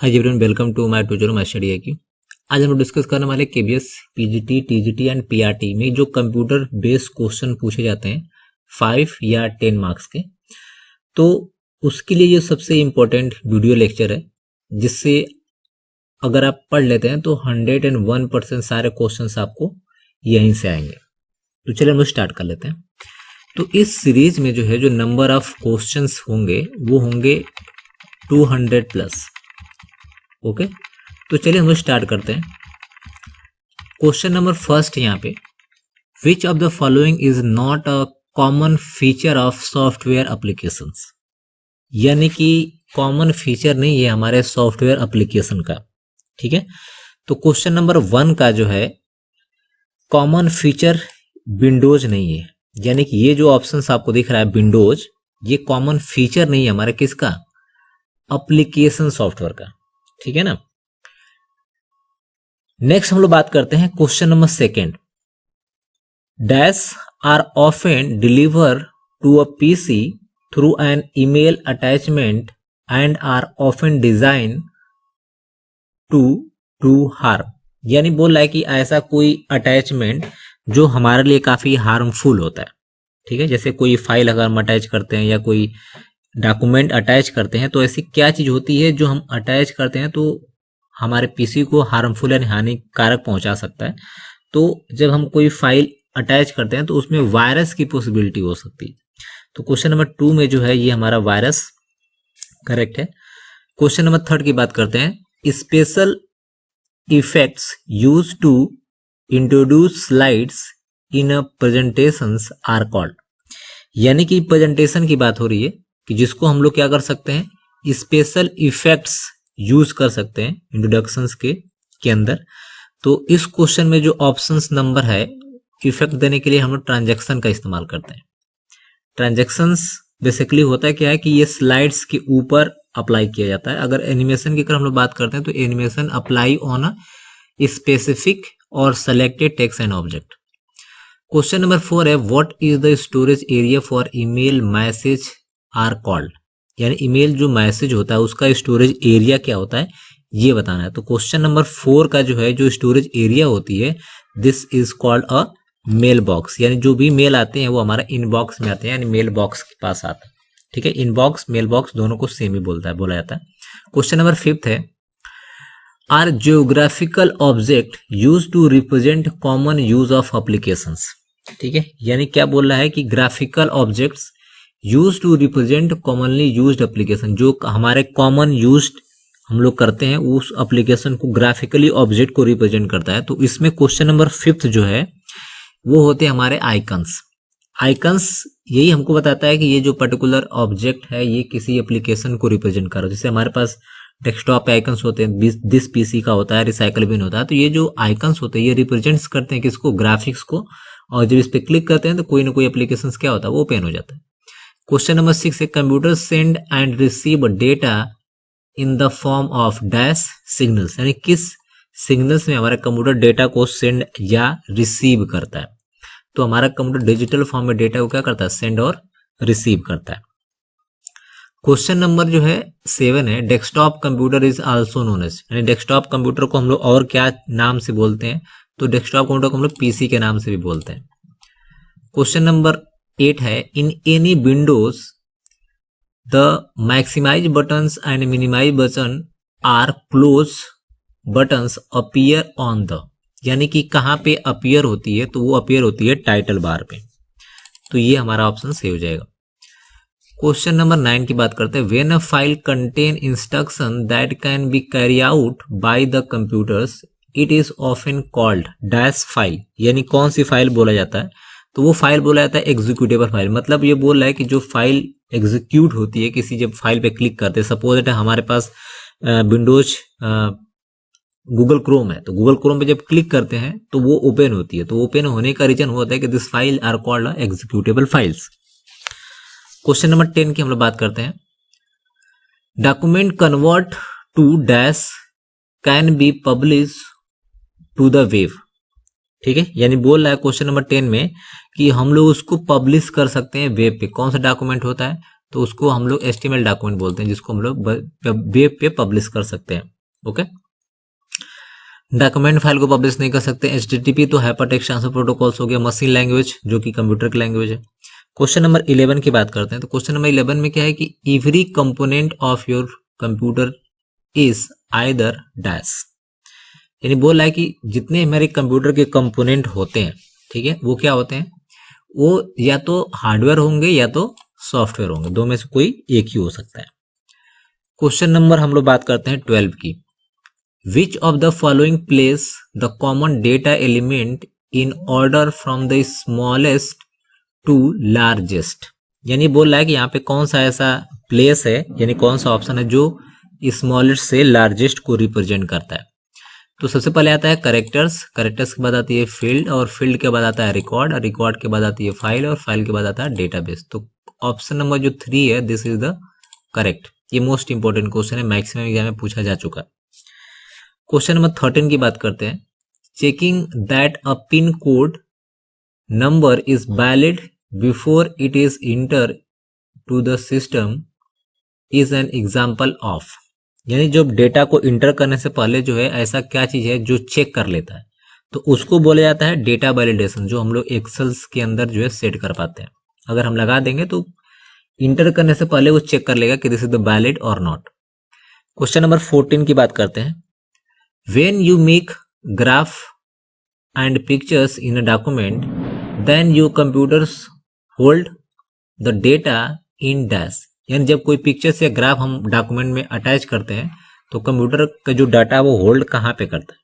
Hi everyone, welcome to my tutorial my study IQ। आज हम लोग डिस्कस करने वाले KBS, PGT, TGT and PRT में जो कंप्यूटर बेस्ड क्वेश्चन पूछे जाते हैं 5 या 10 मार्क्स के। तो उसके लिए ये सबसे इम्पोर्टेंट वीडियो लेक्चर है, जिससे अगर आप पढ़ लेते हैं तो 101% सारे क्वेश्चंस आपको यहीं से आएंगे। तो चलिए हम लोग स्टार्ट कर लेते हैं। तो इस सीरीज में जो है जो नंबर ऑफ क्वेश्चंस होंगे वो होंगे 200 प्लस। ओके, तो चलिए हम लोग स्टार्ट करते हैं। क्वेश्चन नंबर फर्स्ट यहाँ पे, विच of the following is not a common feature of software applications. यानी कि कॉमन फीचर नहीं है हमारे सॉफ्टवेयर एप्लीकेशन का। ठीक है, तो क्वेश्चन नंबर 1 का जो है कॉमन फीचर विंडोज नहीं है। यानी कि ये जो ऑप्शन आपको दिख रहा है विंडोज, ये कॉमन फीचर नहीं है हमारे किसका, एप्लीकेशन सॉफ्टवेयर का। ठीक है ना। नेक्स्ट हम लोग बात करते हैं question number 2, dash are often deliver to a PC through an email attachment and are often design to harm. यानी बोल रहा है कि ऐसा कोई अटैचमेंट जो हमारे लिए काफी हार्मफुल होता है। ठीक है, जैसे कोई फाइल अगर हम अटैच करते हैं या कोई डॉक्यूमेंट अटैच करते हैं, तो ऐसी क्या चीज होती है जो हम अटैच करते हैं तो हमारे पीसी को हार्मफुल यानी हानिकारक पहुंचा सकता है। तो जब हम कोई फाइल अटैच करते हैं तो उसमें वायरस की पॉसिबिलिटी हो सकती है। तो क्वेश्चन नंबर 2 में जो है ये हमारा वायरस करेक्ट है। क्वेश्चन नंबर 3 की बात करते हैं, special effects use to introduce slides in a presentations are called. यानी कि प्रेजेंटेशन की बात हो रही है कि जिसको हम लोग क्या कर सकते हैं, स्पेशल इफेक्ट्स यूज कर सकते हैं इंट्रोडक्शंस के अंदर। तो इस क्वेश्चन में जो ऑप्शंस नंबर है, इफेक्ट देने के लिए हम लोग ट्रांजैक्शन का इस्तेमाल करते हैं। ट्रांजैक्शंस बेसिकली होता है क्या है कि ये स्लाइड्स के ऊपर अप्लाई किया जाता है। अगर एनिमेशन की अगर हम लोग बात करते हैं तो animation apply on a specific और selected text and object. Question number 4 है, what is the storage area for email message are called. यानी ईमेल जो मैसेज होता है उसका स्टोरेज एरिया क्या होता है ये बताना है। तो क्वेश्चन नंबर 4 का जो है जो स्टोरेज एरिया होती है, this is called a mailbox. यानी जो भी मेल आते हैं वो हमारा इनबॉक्स में आते हैं, यानी मेल बॉक्स के पास आता है। ठीक है, इनबॉक्स मेल बॉक्स दोनों को सेम ही बोला जाता है। क्वेश्चन नंबर 5 है, are geographical object use to represent common use of applications. ठीक है, यानी क्या बोल रहा है कि graphical objects use to represent commonly used application, जो हमारे कॉमन यूज्ड हम लोग करते हैं उस एप्लीकेशन को ग्राफिकली ऑब्जेक्ट को रिप्रेजेंट करता है। तो इसमें क्वेश्चन नंबर 5 जो है वो होते हैं हमारे आइकन्स। आइकन्स यही हमको बताता है कि ये जो पर्टिकुलर ऑब्जेक्ट है ये किसी एप्लीकेशन को रिप्रेजेंट कर रहा है। जैसे हमारे पास डेस्कटॉप पे आइकन्स होते हैं, दिस पीसी का होता है, रिसाइकल बिन होता है। तो ये जो आइकन्स होते हैं ये रिप्रेजेंट्स करते हैं किसको, ग्राफिक्स को। और जब इस पे क्लिक करते हैं तो कोई ना कोई एप्लीकेशन क्या होता है वो ओपन हो जाता है। क्वेश्चन नंबर 6 है, computer send and receive data in the form of dash signals. यानी किस सिग्नल्स में हमारा कंप्यूटर डेटा को सेंड या रिसीव करता है। तो हमारा कंप्यूटर डिजिटल फॉर्म में डेटा को क्या करता है, सेंड और रिसीव करता है। क्वेश्चन नंबर जो है 7 है, desktop computer is also known as. यानी डेस्कटॉप कंप्यूटर को हम लोग और क्या नाम से बोलते हैं, तो डेस्कटॉप कंप्यूटर को हम लोग पीसी के नाम से भी बोलते हैं। क्वेश्चन नंबर 8 है, in any windows the maximize buttons and minimize button are close buttons appear on the. यानी कि कहाँ पे अपीयर होती है, तो वो अपीयर होती है टाइटल बार पे। तो ये हमारा ऑप्शन सही हो जाएगा। क्वेश्चन नंबर 9 की बात करते हैं, when a file contain instruction that can be carry out by the computers it is often called dash file. यानी कौन सी फाइल बोला जाता है, तो वो फाइल बोला जाता है एग्जीक्यूटेबल फाइल। मतलब ये बोल रहा है कि जो फाइल एग्जीक्यूट होती है, किसी जब फाइल पे क्लिक करते हैं, सपोज दैट हमारे पास विंडोज गूगल क्रोम है, तो गूगल क्रोम पे जब क्लिक करते हैं तो वो ओपन होती है। तो ओपन होने का रीजन होता है कि this file are called executable files. Question number 10 की हम लोग बात करते हैं, document convert to dash can be publish to the web. ठीक है, यानी बोल रहा है क्वेश्चन नंबर 10 में कि हम लोग उसको पब्लिश कर सकते हैं वेब पे। कौन सा डॉक्यूमेंट होता है, तो उसको हम लोग HTML डॉक्यूमेंट बोलते हैं, जिसको हम लोग वेब पे पब्लिश कर सकते हैं। ओके। डॉक्यूमेंट फाइल को पब्लिश नहीं कर सकते। HTTP तो हाइपरटेक्स्ट ट्रांसफर प्रोटोकॉल्स हो गया। मशीन लैंग्वेज जो कि कंप्यूटर की लैंग्वेज है। क्वेश्चन नंबर 11 की बात करते हैं। तो क्वेश्चन नंबर 11 में क्या है कि every component of your computer is either dash, यानी बोल रहा है कि जितने हमारे कंप्यूटर के कंपोनेंट होते हैं, ठीक है, वो क्या होते हैं, वो या तो हार्डवेयर होंगे या तो सॉफ्टवेयर होंगे, दो में से कोई एक ही हो सकता है। क्वेश्चन नंबर हम लोग बात करते हैं 12 की। Which of the following place the common data element in order from the smallest to largest, यानी बोल रहा है कि यहाँ पे कौन सा ऐसा प्लेस है, यानी कौन सा ऑप्शन है जो स्मॉलेस्ट से लार्जेस्ट को रिप्रेजेंट करता है। तो सबसे पहले आता है करेक्टर्स, करेक्टर्स के बाद आती है फील्ड, और फील्ड के बाद आता है रिकॉर्ड, और रिकॉर्ड के बाद आती है फाइल, और फाइल के बाद आता है डेटाबेस। तो ऑप्शन नंबर जो 3 है, दिस इज द करेक्ट। ये मोस्ट इंपॉर्टेंट क्वेश्चन है, मैक्सिमम एग्जाम में पूछा जा चुका है। क्वेश्चन नंबर 13 की बात करते हैं। Checking that a pin code number is valid before it is enter to the system is an example of, यानी जब डेटा को इंटर करने से पहले जो है ऐसा क्या चीज है जो चेक कर लेता है, तो उसको बोला जाता है डेटा वैलिडेशन, जो हम लोग एक्सेल्स के अंदर जो है सेट कर पाते हैं। अगर हम लगा देंगे तो इंटर करने से पहले वो चेक कर लेगा कि दिस इज द वैलिड और नॉट। क्वेश्चन नंबर 14 की बात करते हैं। When you make graph and pictures in a document then your computers hold the data in dash, यानी जब कोई पिक्चर्स या ग्राफ हम डॉक्यूमेंट में अटैच करते हैं तो कंप्यूटर का जो डाटा वो होल्ड कहाँ पे करता है,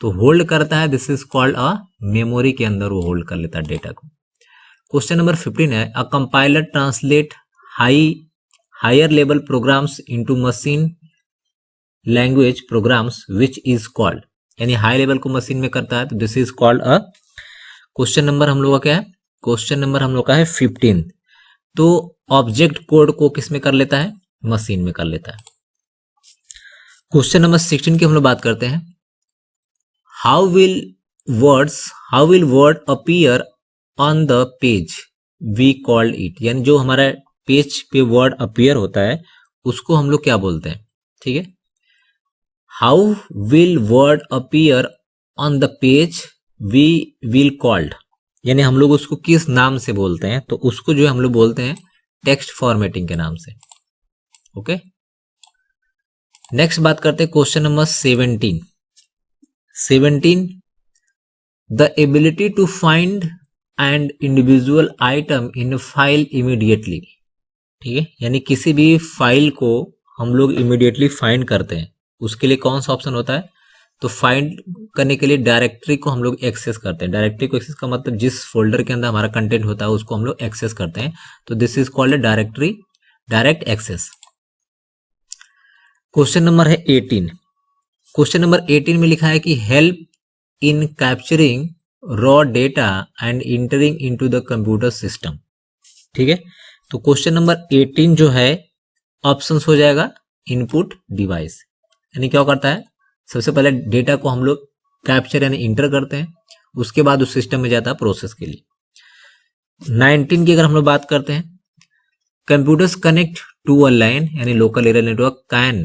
तो होल्ड करता है, this is called a memory के अंदर वो होल्ड कर लेता है डेटा को। क्वेश्चन नंबर 15 है। A compiler translate higher level programs into machine language programs which is called, यानी हाई लेवल को मशीन में करता है, तो this is called a, question number हम लोग का क्या है, क्वेश्चन नंबर हम लोग का है 15। तो ऑब्जेक्ट कोड को किस में कर लेता है, मशीन में कर लेता है। क्वेश्चन नंबर 16 की हम लोग बात करते हैं। How will word appear on the page we called it, यानी जो हमारा पेज पे वर्ड अपीयर होता है उसको हम लोग क्या बोलते हैं, ठीक है। How will word appear on the page we will called, यानी हम लोग उसको किस नाम से बोलते हैं, तो उसको जो है हम लोग बोलते हैं टेक्स्ट फॉर्मेटिंग के नाम से। ओके, नेक्स्ट बात करते हैं question number 17। The ability to find and individual item in file immediately, ठीक है, यानी किसी भी फाइल को हम लोग इमीडिएटली फाइंड करते हैं, उसके लिए कौन सा ऑप्शन होता है, तो फाइंड करने के लिए डायरेक्टरी को हम लोग एक्सेस करते हैं। डायरेक्टरी को एक्सेस का मतलब जिस फोल्डर के अंदर हमारा कंटेंट होता है उसको हम लोग एक्सेस करते हैं, तो this is called directory direct access. Question number है 18। क्वेश्चन नंबर 18 में लिखा है कि help in capturing raw data and entering into the computer system, ठीक है। तो क्वेश्चन नंबर 18 जो है ऑप्शंस हो जाएगा इनपुट डिवाइस, यानी क्या करता है, सबसे पहले डेटा को हम लोग कैप्चर यानी इंटर करते हैं, उसके बाद उस सिस्टम में जाता है प्रोसेस के लिए। 19 की अगर हम लोग बात करते हैं, computers connect to a line यानी लोकल एरिया नेटवर्क कैन,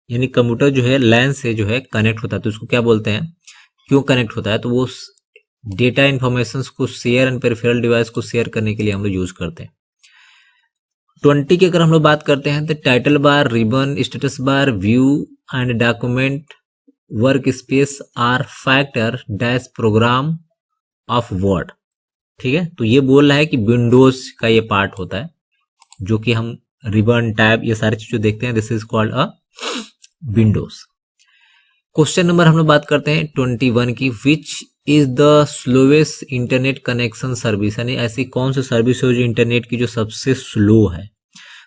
यानी कंप्यूटर जो है लैन से जो है कनेक्ट होता है, तो उसको क्या बोलते हैं, क्यों कनेक्ट होता है, तो वो डेटा इंफॉर्मेशन को शेयर एंड पेरिफेरल डिवाइस को शेयर करने के लिए हम लोग यूज करते हैं। 20 की अगर हम लोग बात करते हैं तो title bar, ribbon, status bar, view and document work space are factor dash program of Word, ठीक है। तो ये बोल रहा है कि विंडोज का ये पार्ट होता है जो कि हम रिबन, टैब, ये सारी चीजें देखते हैं, this is called a Windows. Question number हम लोग बात करते हैं 21 की। विच is the slowest internet connection service, यानी ऐसी कौन सी सर्विस है जो इंटरनेट की जो सबसे स्लो है,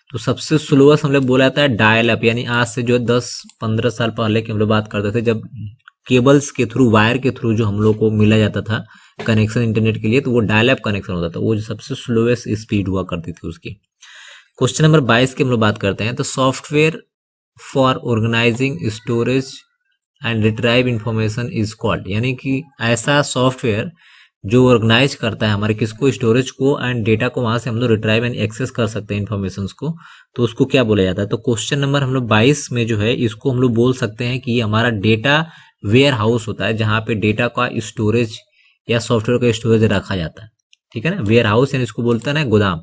तो सबसे स्लोएस्ट हम लोग बोला जाता है डायल अप, यानी आज से जो 10-15 साल पहले की हम लोग बात करते थे, जब केबल्स के थ्रू, वायर के थ्रू जो हम लोग को मिला जाता था कनेक्शन इंटरनेट के लिए, तो वो डायल अप कनेक्शन होता था, वो जो सबसे स्लोएस्ट स्पीड हुआ करती थी उसकी। क्वेश्चन नंबर 22 की हम लोग बात करते हैं, तो software for organizing storage and retrieve information is called, यानी कि ऐसा सॉफ्टवेयर जो ऑर्गेनाइज करता है हमारे किसको, स्टोरेज को, एंड डेटा को वहां से हम लोग रिट्राइव एंड एक्सेस कर सकते हैं इन्फॉर्मेशन को, तो उसको क्या बोला जाता है। तो क्वेश्चन नंबर हम लोग 22 में जो है इसको हम लोग बोल सकते हैं कि हमारा डेटा वेयर हाउस होता है, जहां पे डेटा का स्टोरेज या सॉफ्टवेयर का स्टोरेज रखा जाता है, ठीक है ना। वेयर हाउस यानी इसको बोलते हैं ना गोदाम।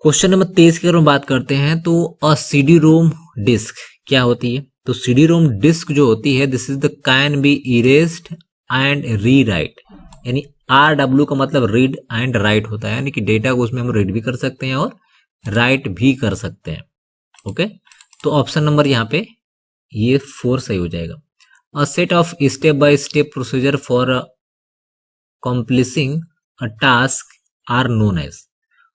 क्वेश्चन नंबर 23 की अगर हम बात करते हैं तो अ सीडी रोम डिस्क क्या होती है। तो सीडी रोम डिस्क जो होती है, this is the can be erased and re right, यानी RW का मतलब रीड एंड राइट होता है, यानी कि डेटा को उसमें हम रीड भी कर सकते हैं और राइट भी कर सकते हैं। ओके, तो ऑप्शन नंबर यहाँ पे ये 4 सही हो जाएगा। A set of step by step procedure for accomplishing a task are known as,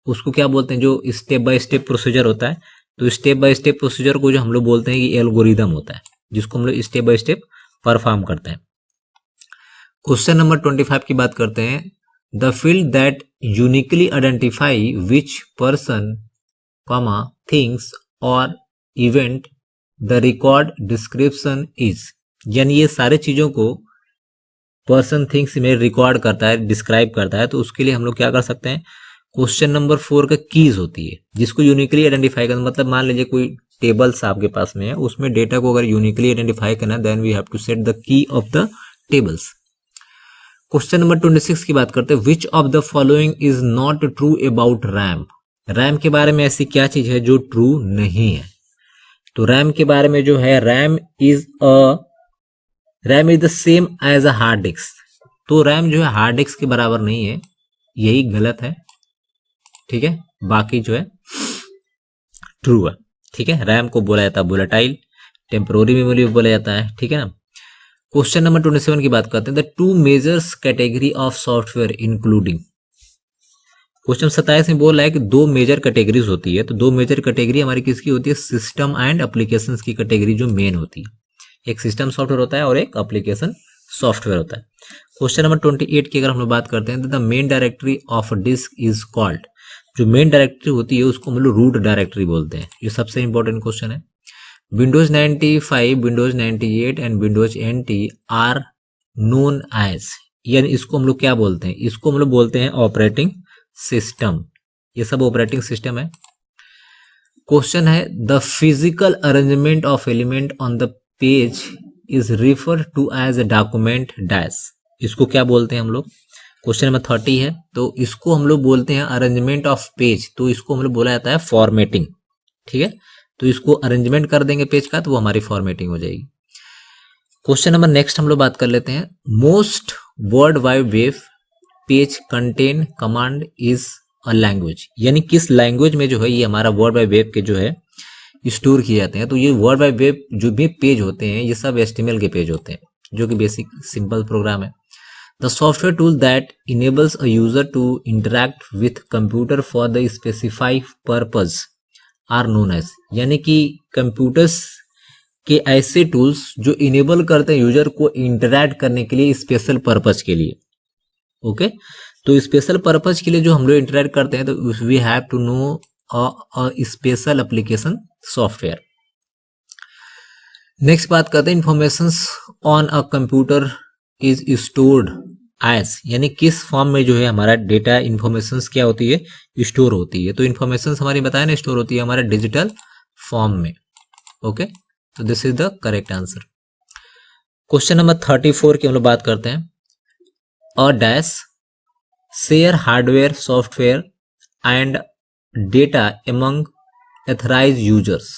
उसको क्या बोलते हैं, जो स्टेप बाय स्टेप प्रोसीजर होता है, तो स्टेप बाय स्टेप प्रोसीजर को जो हम लोग बोलते हैं कि एल्गोरिदम होता है, जिसको हम लोग स्टेप बाय स्टेप परफॉर्म करते हैं। क्वेश्चन नंबर 25 की बात करते हैं। The field that uniquely identify which person comma things और event the record description is, यानी ये सारे चीजों को पर्सन थिंग्स में रिकॉर्ड करता है, डिस्क्राइब करता है, तो उसके लिए हम लोग क्या कर सकते हैं। क्वेश्चन नंबर 4 का कीज होती है, जिसको यूनिकली आइडेंटिफाई करना, मतलब मान लीजिए कोई टेबल्स आपके पास में है, उसमें डेटा को अगर यूनिकली आइडेंटिफाई करना है, then we have to set the key of the tables. Question number 26 की बात करते हैं। Which of the following is not true about RAM, RAM के बारे में ऐसी क्या चीज है जो ट्रू नहीं है। तो रैम के बारे में जो है, RAM is the same as a hard disk, तो रैम जो है हार्ड डिस्क के बराबर नहीं है, यही गलत है, ठीक है। बाकी जो है ट्रू है, ठीक है। रैम को बोला जाता है वोलेटाइल, टेम्पोररी मेमोरी बोला जाता है, ठीक है ना। क्वेश्चन नंबर 27 की बात करते हैं। The two measures category of software including, question 27 में बोल रहा है कि दो मेजर कैटेगरीज होती है, तो दो मेजर कैटेगरी हमारी किसकी होती है, सिस्टम एंड एप्लीकेशंस की कैटेगरी जो मेन होती है। एक सिस्टम सॉफ्टवेयर होता है और एक एप्लीकेशन सॉफ्टवेयर होता है। क्वेश्चन नंबर 28 की अगर हम लोग बात करते हैं, तो the main directory of disk is called, जो मेन डायरेक्टरी होती है उसको हम लोग रूट डायरेक्टरी बोलते हैं। ये सबसे इंपॉर्टेंट क्वेश्चन है। Windows 95, Windows 98 and Windows NT are known as, यानी इसको हम लोग क्या बोलते हैं, इसको हम लोग बोलते हैं ऑपरेटिंग सिस्टम। ये सब ऑपरेटिंग सिस्टम है। क्वेश्चन है, the physical arrangement of element on the page is refer to as a document dash, इसको क्या बोलते हैं हम लोग। क्वेश्चन नंबर 30 है, तो इसको हम लोग बोलते हैं अरेंजमेंट ऑफ पेज, तो इसको हम लोग बोला जाता है फॉर्मेटिंग, ठीक है। तो इसको अरेंजमेंट कर देंगे पेज का, तो वो हमारी फॉर्मेटिंग हो जाएगी। क्वेश्चन नंबर नेक्स्ट हम लोग बात कर लेते हैं। Most world wide web page contain command is a language, यानी किस लैंग्वेज में जो है ये हमारा वर्ल्ड वाइड वेब के जो है स्टोर किए जाते हैं। तो ये वर्ल्ड वाइड वेब जो भी पेज होते हैं, ये सब HTML के पेज होते हैं, जो कि बेसिक सिंपल प्रोग्राम है। The software tool that enables a user to interact with computer for the specified purpose are known as, यानी कि कंप्यूटर्स के ऐसे टूल्स जो इनेबल करते हैं यूजर को इंटरैक्ट करने के लिए स्पेशल पर्पज के लिए। ओके, तो स्पेशल पर्पज के लिए जो हम लोग इंटरैक्ट करते हैं, तो we have to know a special application software. Next बात करते हैं, informations on a computer is stored as, यानी किस फॉर्म में जो है हमारा डेटा इंफॉर्मेशंस क्या होती है, स्टोर होती है। तो इंफॉर्मेशंस हमारी बताया ना, स्टोर होती है हमारे डिजिटल फॉर्म में। ओके, तो this is the correct answer. Question number 34 की हम लोग बात करते हैं। A dash share hardware software and data among authorized users,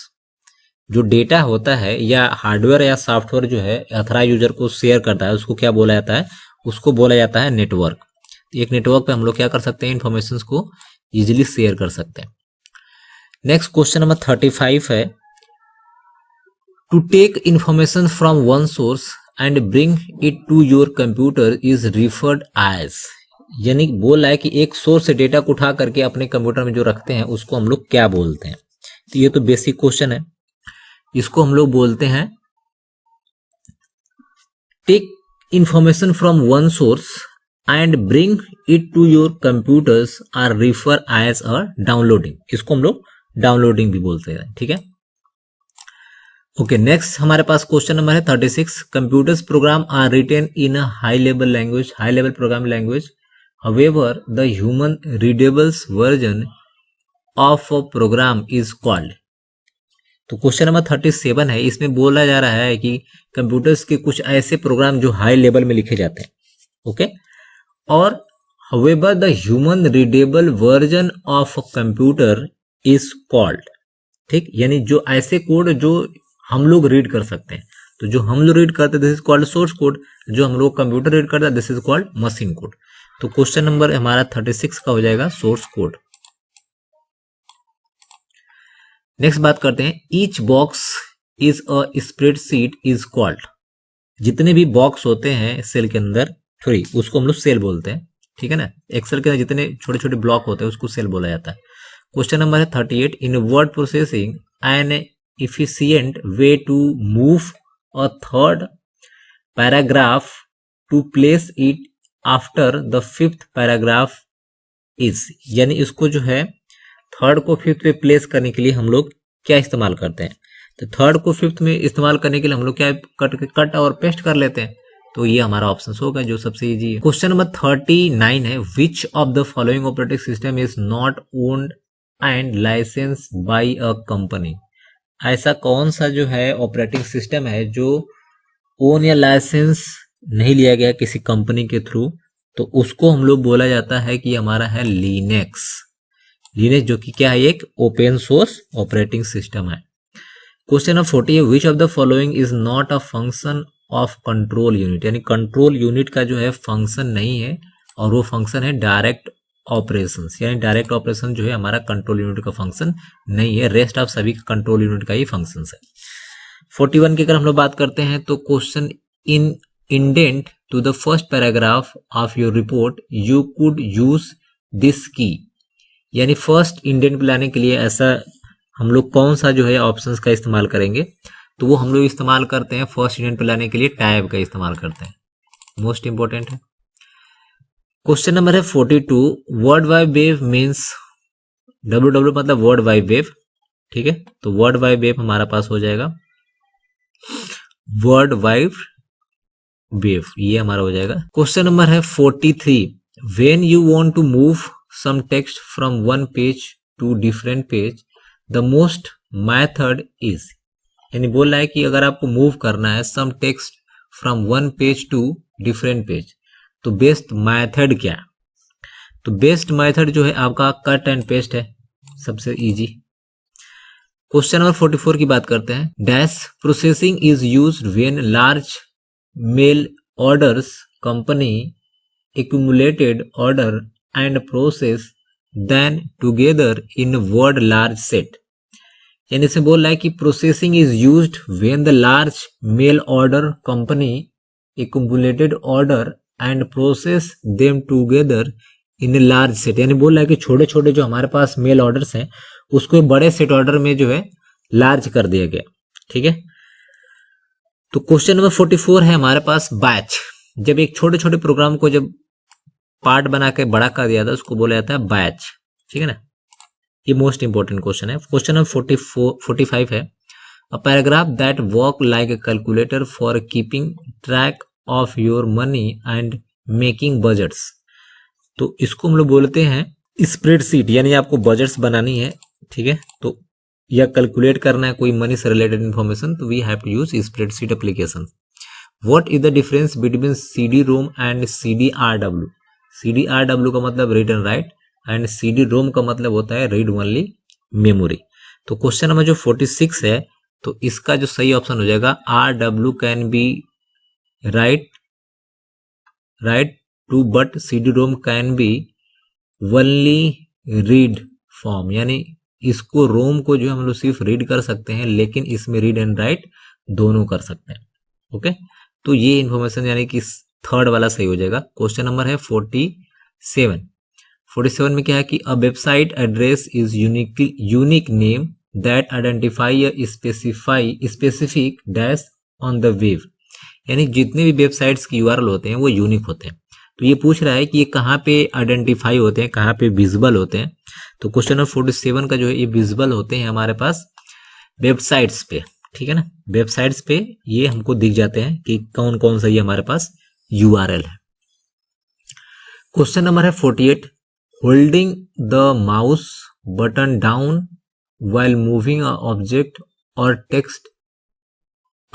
जो डेटा होता है या हार्डवेयर या सॉफ्टवेयर जो है एथराइज यूजर को शेयर करता है, उसको क्या बोला जाता है, उसको बोला जाता है नेटवर्क। एक नेटवर्क पे हम लोग क्या कर सकते हैं, इंफॉर्मेशन को इजिली शेयर कर सकते हैं। नेक्स्ट क्वेश्चन नंबर 35 है, to take information from one source and bring it to your computer is referred as, यानी बोल रहा है कि एक सोर्स से डेटा को उठा करके अपने कंप्यूटर में जो रखते हैं उसको हम लोग क्या बोलते हैं। तो ये तो बेसिक क्वेश्चन है, इसको हम लोग बोलते हैं take information from one source and bring it to your computers are refer as a downloading, इसको हम लोग डाउनलोडिंग भी बोलते हैं, ठीक है। ओके, नेक्स्ट हमारे पास क्वेश्चन नंबर है 36। Computers program are written in a high level language, high level program language, however the human readables version of a program is called. तो क्वेश्चन नंबर 37 है, इसमें बोला जा रहा है कि कंप्यूटर्स के कुछ ऐसे प्रोग्राम जो हाई लेवल में लिखे जाते हैं, ओके, और however the human readable version of a computer is called. ठीक, यानी जो ऐसे कोड जो हम लोग रीड कर सकते हैं, तो जो हम लोग रीड करते हैं this is called source code, जो हम लोग कंप्यूटर रीड करता है this is called machine code. तो क्वेश्चन नंबर हमारा 36 का हो जाएगा सोर्स कोड। नेक्स्ट बात करते हैं, each box is a spreadsheet is called. जितने भी बॉक्स होते हैं सेल के अंदर, सॉरी उसको हम लोग सेल बोलते हैं, ठीक है ना। एक्सेल के अंदर जितने छोटे छोटे ब्लॉक होते हैं उसको सेल बोला जाता है। क्वेश्चन नंबर है 38। In word processing an efficient way to move a third paragraph to place it after the fifth paragraph is, यानी इसको जो है थर्ड को फिफ्थ पे प्लेस करने के लिए हम लोग क्या इस्तेमाल करते हैं। तो थर्ड को फिफ्थ में इस्तेमाल करने के लिए हम लोग क्या कट और पेस्ट कर लेते हैं। तो ये हमारा ऑप्शन होगा जो सबसे इजी है। क्वेश्चन नंबर 39 है, which of the following operating system is not owned and license by a company. ऐसा कौन सा जो है ऑपरेटिंग सिस्टम है जो ओन या लाइसेंस नहीं लिया गया किसी कंपनी के थ्रू, तो उसको हम लोग बोला जाता है कि हमारा है लिनक्स। लिनक्स जो कि क्या है, एक ओपन सोर्स ऑपरेटिंग सिस्टम है। क्वेश्चन नंबर 40 है, which of the following is not a function of control unit, यानी कंट्रोल यूनिट का जो है फंक्शन नहीं है, और वो फंक्शन है डायरेक्ट ऑपरेशंस, यानी डायरेक्ट ऑपरेशन जो है हमारा कंट्रोल यूनिट का फंक्शन नहीं है, रेस्ट ऑफ सभी कंट्रोल यूनिट का ही फंक्शन है। 41 की अगर हम लोग बात करते हैं तो question in indent to the first paragraph of your report you could use this key, यानी फर्स्ट इंडेंट लाने के लिए ऐसा हम लोग कौन सा जो है ऑप्शंस का इस्तेमाल करेंगे, तो वो हम लोग इस्तेमाल करते हैं फर्स्ट इंडेंट पे लाने के लिए टैब का इस्तेमाल करते हैं, मोस्ट इंपॉर्टेंट है। क्वेश्चन नंबर है 42। World wide wave means, WW मतलब वर्ल्ड वाइड वेव, ठीक है, तो वर्ल्ड वाइड वेव हमारा पास हो जाएगा वर्ल्ड वाइड वेव, ये हमारा हो जाएगा। क्वेश्चन नंबर है 43। When you want to move some text from one page to different page the most method is, यानी बोल रहा है कि अगर आपको मूव करना है some text from one page to different page, तो बेस्ट मेथड क्या है, तो बेस्ट मेथड जो है आपका कट एंड पेस्ट है, सबसे इजी। क्वेश्चन नंबर 44 की बात करते हैं, dash processing is used when large mail orders company accumulated order and process then together in word large set, यानी से बोल रहा है कि processing is used when the large mail order company accumulated order and process them together in large set, यानी बोल रहा है कि छोटे छोटे जो हमारे पास मेल ऑर्डर्स हैं उसको बड़े सेट ऑर्डर में जो है लार्ज कर दिया गया, ठीक है। तो क्वेश्चन नंबर 44 है हमारे पास बैच, जब एक छोटे छोटे प्रोग्राम को जब पार्ट बना के बड़ा कर दिया था उसको बोला जाता है बैच, ठीक है ना, ये मोस्ट इंपॉर्टेंट क्वेश्चन है। क्वेश्चन नंबर 45 है, a paragraph that work like a calculator for keeping track of your money and making budgets, तो इसको हम लोग बोलते हैं स्प्रेडशीट, यानी आपको बजट्स बनानी है, ठीक है, तो या कैलकुलेट करना है कोई मनी से रिलेटेड इंफॉर्मेशन, तो we have to use spreadsheet application. What is the difference between CD-ROM and CD-RW? CD-RW का मतलब read and right and CD-ROM का मतलब होता है रीड ओनली मेमोरी। तो क्वेश्चन नंबर जो 46 है, तो इसका जो सही ऑप्शन हो जाएगा RW can be write to but CD-ROM can be only read form, यानी इसको रोम को जो हम लोग सिर्फ रीड कर सकते हैं लेकिन इसमें रीड एंड राइट दोनों कर सकते हैं, ओके। तो ये इंफॉर्मेशन यानी कि थर्ड वाला सही हो जाएगा। क्वेश्चन नंबर है 47 में क्या है कि a website address is unique name that identify a specific dash on the web, यानी जितने भी वेबसाइट्स की URL होते हैं वो यूनिक होते हैं। तो ये पूछ रहा है कि ये कहाँ पे आइडेंटिफाई होते हैं, कहाँ पे विजिबल होते हैं, तो क्वेश्चन नंबर 47 का जो है ये विजिबल होते हैं हमारे पास वेबसाइट्स पे, ठीक है ना, वेबसाइट्स पे ये हमको दिख जाते हैं कि कौन कौन सा ये हमारे पास यूआरएल है। क्वेश्चन नंबर है 48, holding the mouse button down while moving a object or text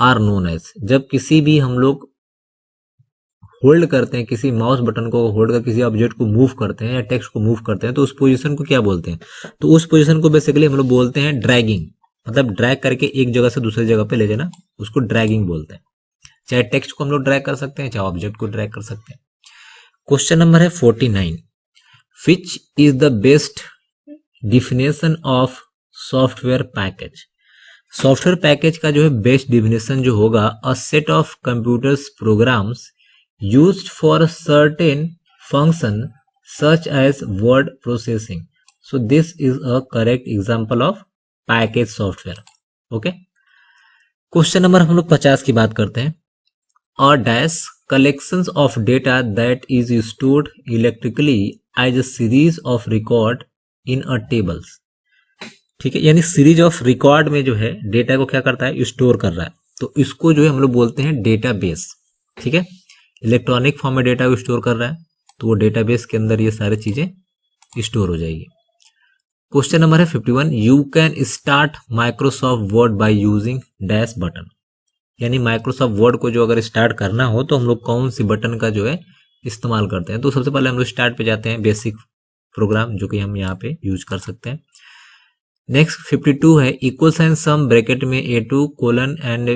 are known as। जब किसी भी हम लोग होल्ड करते हैं, किसी माउस बटन को होल्ड कर किसी ऑब्जेक्ट को मूव करते हैं या टेक्स्ट को मूव करते हैं, तो उस पोजीशन को क्या बोलते हैं? तो उस पोजीशन को बेसिकली हम लोग बोलते हैं ड्रैगिंग, मतलब ड्रैग करके एक जगह से दूसरी जगह पे ले जाना, उसको ड्रैगिंग बोलते हैं। चाहे टेक्स्ट को हम लोग ड्रैग कर सकते हैं, चाहे ऑब्जेक्ट को ड्रैग कर सकते हैं। क्वेश्चन नंबर है 49, which is the best definition of software package. Software package का जो है बेस्ट डिफिनेशन जो होगा, a set of computers programs used for certain function such as word processing. So this is a correct example of package software. Okay, question number हम लोग 50 की बात करते हैं। A dash collections of data that is stored electrically as a series of record in a tables। ठीक है, यानी series of record में जो है डेटा को क्या करता है, स्टोर कर रहा है, तो इसको जो है हम लोग बोलते हैं डेटाबेस। ठीक है, इलेक्ट्रॉनिक फॉर्म में डेटा को स्टोर कर रहा है, तो वो डेटाबेस के अंदर ये सारी चीजें स्टोर हो जाएगी। क्वेश्चन नंबर है 51, you can start Microsoft word by using dash button. यानी माइक्रोसॉफ्ट वर्ड को जो अगर स्टार्ट करना हो तो हम लोग कौन सी बटन का जो है इस्तेमाल करते हैं? तो सबसे पहले हम लोग स्टार्ट पे जाते हैं, बेसिक प्रोग्राम जो कि हम यहाँ पे यूज कर सकते हैं। नेक्स्ट 52 है, इक्वल साइन सम ब्रैकेट में A2 colon and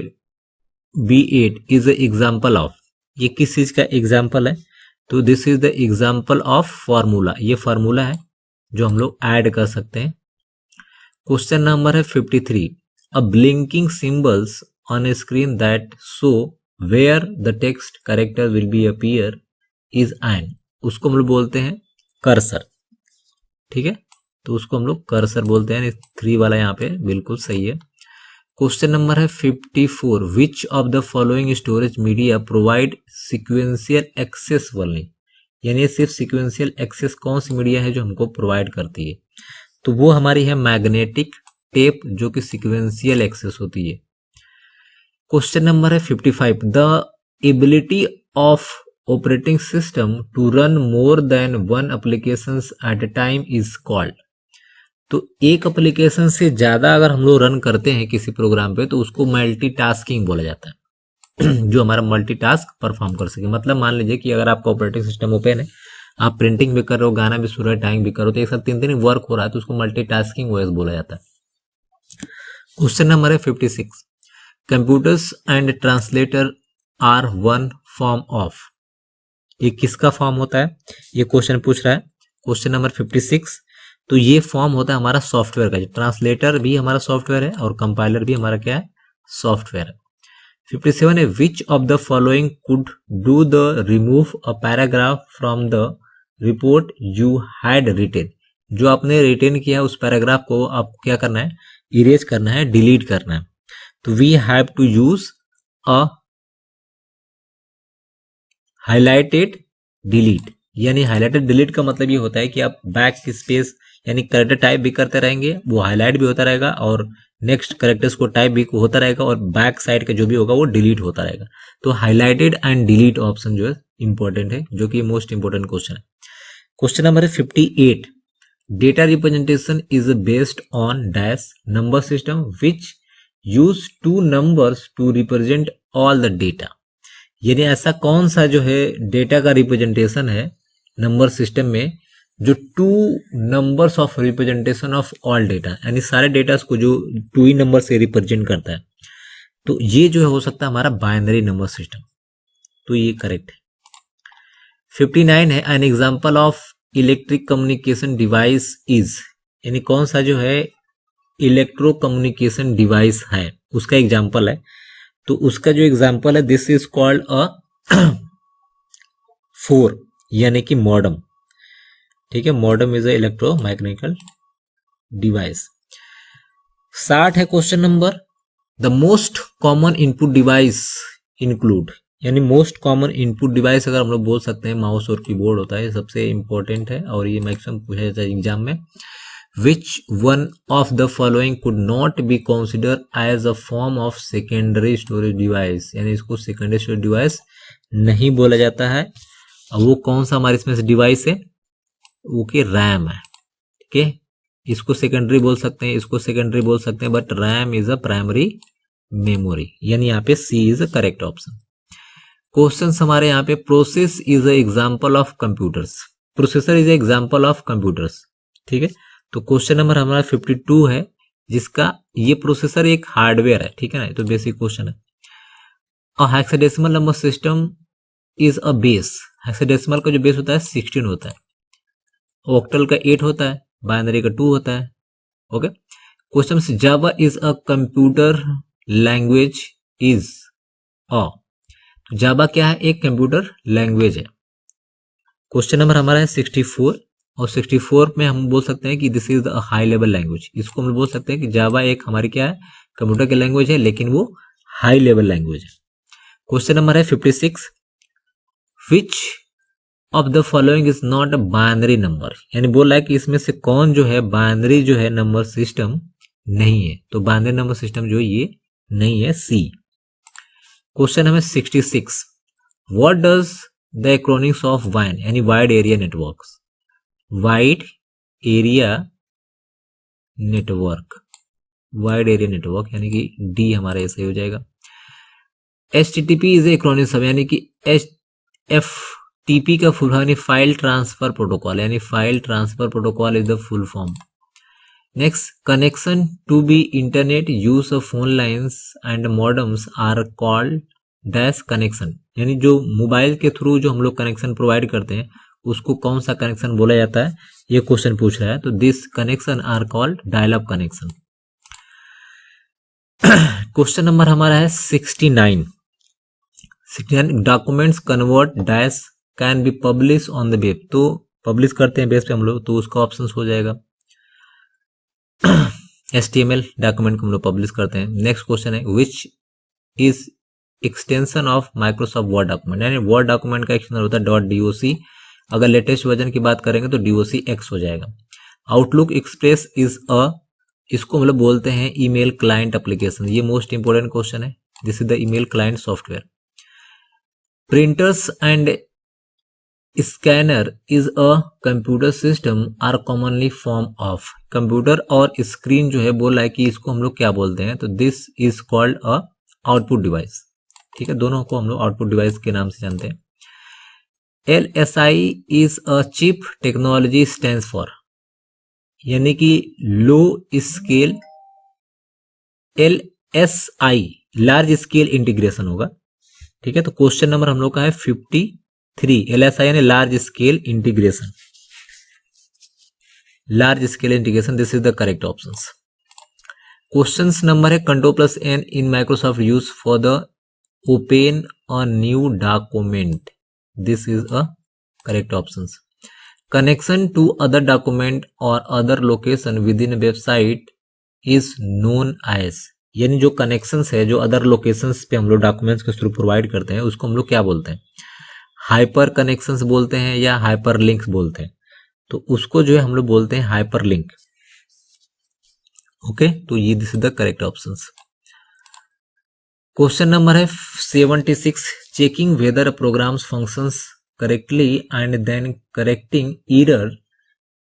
B8 is example of. ये किस चीज का एग्जाम्पल है? तो this is the example of formula. ये फार्मूला है जो हम लोग ऐड कर सकते हैं। क्वेश्चन नंबर है 53, a blinking symbols on a screen that show where the text character will be appear is an। उसको हम लोग बोलते हैं कर्सर। ठीक है, तो उसको हम लोग कर्सर बोलते हैं। 3 वाला यहाँ पे बिल्कुल सही है। क्वेश्चन नंबर है 54, which of the following storage media provide sequential access only. यानी सिर्फ सिक्वेंशियल एक्सेस कौन सी मीडिया है जो हमको प्रोवाइड करती है? तो वो हमारी है मैग्नेटिक टेप, जो कि सिक्वेंशियल एक्सेस होती है। क्वेश्चन नंबर है 55, the ability of operating system to run more than one application at a time is called. तो एक एप्लीकेशन से ज्यादा अगर हम लोग रन करते हैं किसी प्रोग्राम पे तो उसको मल्टीटास्किंग बोला जाता है। जो हमारा मल्टीटास्क परफॉर्म कर सके। मतलब मान लीजिए कि अगर आपका ऑपरेटिंग सिस्टम ओपन है, आप प्रिंटिंग भी कर रहे हो, गाना भी सुन रहे हो, टाइम भी कर रहे हो, तो एक साथ 3 वर्क हो रहा है, तो उसको मल्टीटास्किंग ओएस बोला जाता है। क्वेश्चन नंबर है 56, computers and translator are one form of. ये किसका फॉर्म होता है? ये क्वेश्चन पूछ रहा है। क्वेश्चन नंबर 56, तो ये फॉर्म होता है हमारा सॉफ्टवेयर का। ट्रांसलेटर भी हमारा सॉफ्टवेयर है और कंपाइलर भी हमारा क्या है? सॉफ्टवेयर है। 57 है, which of the following could do the remove a paragraph from the report you had written. जो आपने रिटेन किया उस पैराग्राफ को आप क्या करना है? इरेज करना है, डिलीट करना है। तो we have to use a highlighted delete. यानी हाईलाइटेड डिलीट का मतलब ये होता है कि आप बैक स्पेस यानी करेक्टर टाइप भी करते रहेंगे, वो हाईलाइट भी होता रहेगा और नेक्स्ट करेक्टर्स को टाइप भी होता रहेगा और बैक साइड का जो भी होगा वो डिलीट होता रहेगा। तो हाईलाइटेड एंड डिलीट ऑप्शन जो है इंपॉर्टेंट है, जो कि मोस्ट इंपॉर्टेंट क्वेश्चन है। क्वेश्चन नंबर है 58, data representation is based on dash number system which use 2 numbers to represent all the data. यानी ऐसा कौन सा जो है डेटा का रिप्रेजेंटेशन है नंबर सिस्टम में जो 2 numbers of representation of all data, यानी सारे डेटा को जो 2 ही नंबर से रिप्रेजेंट करता है। तो ये जो है हो सकता है हमारा बाइनरी नंबर सिस्टम। तो ये करेक्ट है। 59 है, an example of electric communication device is. यानी कौन सा जो है इलेक्ट्रो कम्युनिकेशन डिवाइस है उसका एग्जांपल है। तो उसका जो एग्जांपल है, दिस इज कॉल्ड अ 4 यानी कि मॉडम। ठीक है, modem is a electromechanical device. 60 है question number, the most common input device include. यानी मोस्ट कॉमन इनपुट डिवाइस अगर हम लोग बोल सकते हैं माउस और कीबोर्ड होता है, सबसे इंपॉर्टेंट है और ये मैक्सिमम पूछा जाता है एग्जाम में। Which one of the following could not be considered as a form of secondary storage device? यानी इसको secondary storage device नहीं बोला जाता है। अब वो कौन सा हमारे इसमें से डिवाइस है? वो के रैम है। ठीक है, इसको सेकेंडरी बोल सकते हैं, इसको सेकेंडरी बोल सकते हैं, but RAM is a primary memory, यानी यहाँ पे C is a correct option. Question हमारे यहाँ पे process is a example of computers, processor is a example of computers. ठीक है, तो क्वेश्चन नंबर हमारा 52 है, जिसका ये प्रोसेसर एक हार्डवेयर है। ठीक है ना, तो बेसिक क्वेश्चन है। और hexadecimal number system is a base, hexadecimal का जो बेस होता है 16 होता है, ऑक्टल का 8 होता है, बाइनरी का 2 होता है। Okay, question Java is a computer language is a, Java क्या है? एक कंप्यूटर लैंग्वेज है। क्वेश्चन नंबर हमारा है 64, और 64 में हम बोल सकते हैं कि this is the high level language. इसको हम बोल सकते हैं कि जावा एक हमारी क्या है? कंप्यूटर की लैंग्वेज है, लेकिन वो हाई लेवल लैंग्वेज है। क्वेश्चन नंबर है 56, विच of the following is not a binary number, यानी बोल रहा है कि इसमें से कौन जो है बाइनरी जो है नंबर सिस्टम नहीं है। तो बाइनरी नंबर सिस्टम जो ये नहीं है, सी। क्वेश्चन हमें 66, what does the acronyms of वाइन, यानी wide area networks, wide area network, wide area network, यानी कि डी हमारा ऐसे हो जाएगा। HTTP इज एक्रोनिम, यानी कि FTP का फुल फॉर्म यानी फाइल ट्रांसफर प्रोटोकॉल, यानी file transfer protocol is the full form. Next, connection to be internet use of phone lines and modems are called dash connection, यानी जो mobile के through जो हम लोग कनेक्शन प्रोवाइड करते हैं उसको कौन सा कनेक्शन बोला जाता है, ये क्वेश्चन पूछ रहा है। तो this connection are called dial up connection. Question number हमारा है 69, documents convert dash can be publish on the web, तो पब्लिश करते हैं बेस पे हम लोग, तो उसका ऑप्शन हो जाएगा HTML डॉक्यूमेंट को हम लोग पब्लिश करते हैं। नेक्स्ट क्वेश्चन है, which is extension of Microsoft Word document, यानी वर्ड डॉक्यूमेंट का एक्सटेंशन होता है .doc, अगर लेटेस्ट वर्जन की बात करेंगे तो docx हो जाएगा। आउटलुक एक्सप्रेस इज अ, इसको हम लोग बोलते हैं ईमेल क्लाइंट एप्लीकेशन, ये मोस्ट इंपोर्टेंट क्वेश्चन है। This is the email client software. Printers and scanner is a computer system are commonly form of, computer और स्क्रीन जो है बोल रहा है कि इसको हम लोग क्या बोलते हैं, तो this is called a output device. ठीक है, दोनों को हम लोग आउटपुट डिवाइस के नाम से जानते हैं। LSI is a chip technology stands for, यानी कि low scale, LSI large scale integration होगा। ठीक है, तो क्वेश्चन नंबर हम लोग का है 53, LSI यानी large scale integration, large scale integration, this is the correct options. Question number है Ctrl+N in Microsoft use for the open a new document, this is a correct options. Connection to other document और other location within website is known as, यानी जो connections है जो other locations पे हम लोग documents के through provide करते हैं उसको हम लोग क्या बोलते हैं? हाइपर कनेक्शंस बोलते हैं या हाइपर लिंक्स बोलते हैं, तो उसको जो है हम लोग बोलते हैं हाइपर लिंक। ओके, तो ये this is the correct options. Question number है 76, checking whether programs functions correctly and then correcting error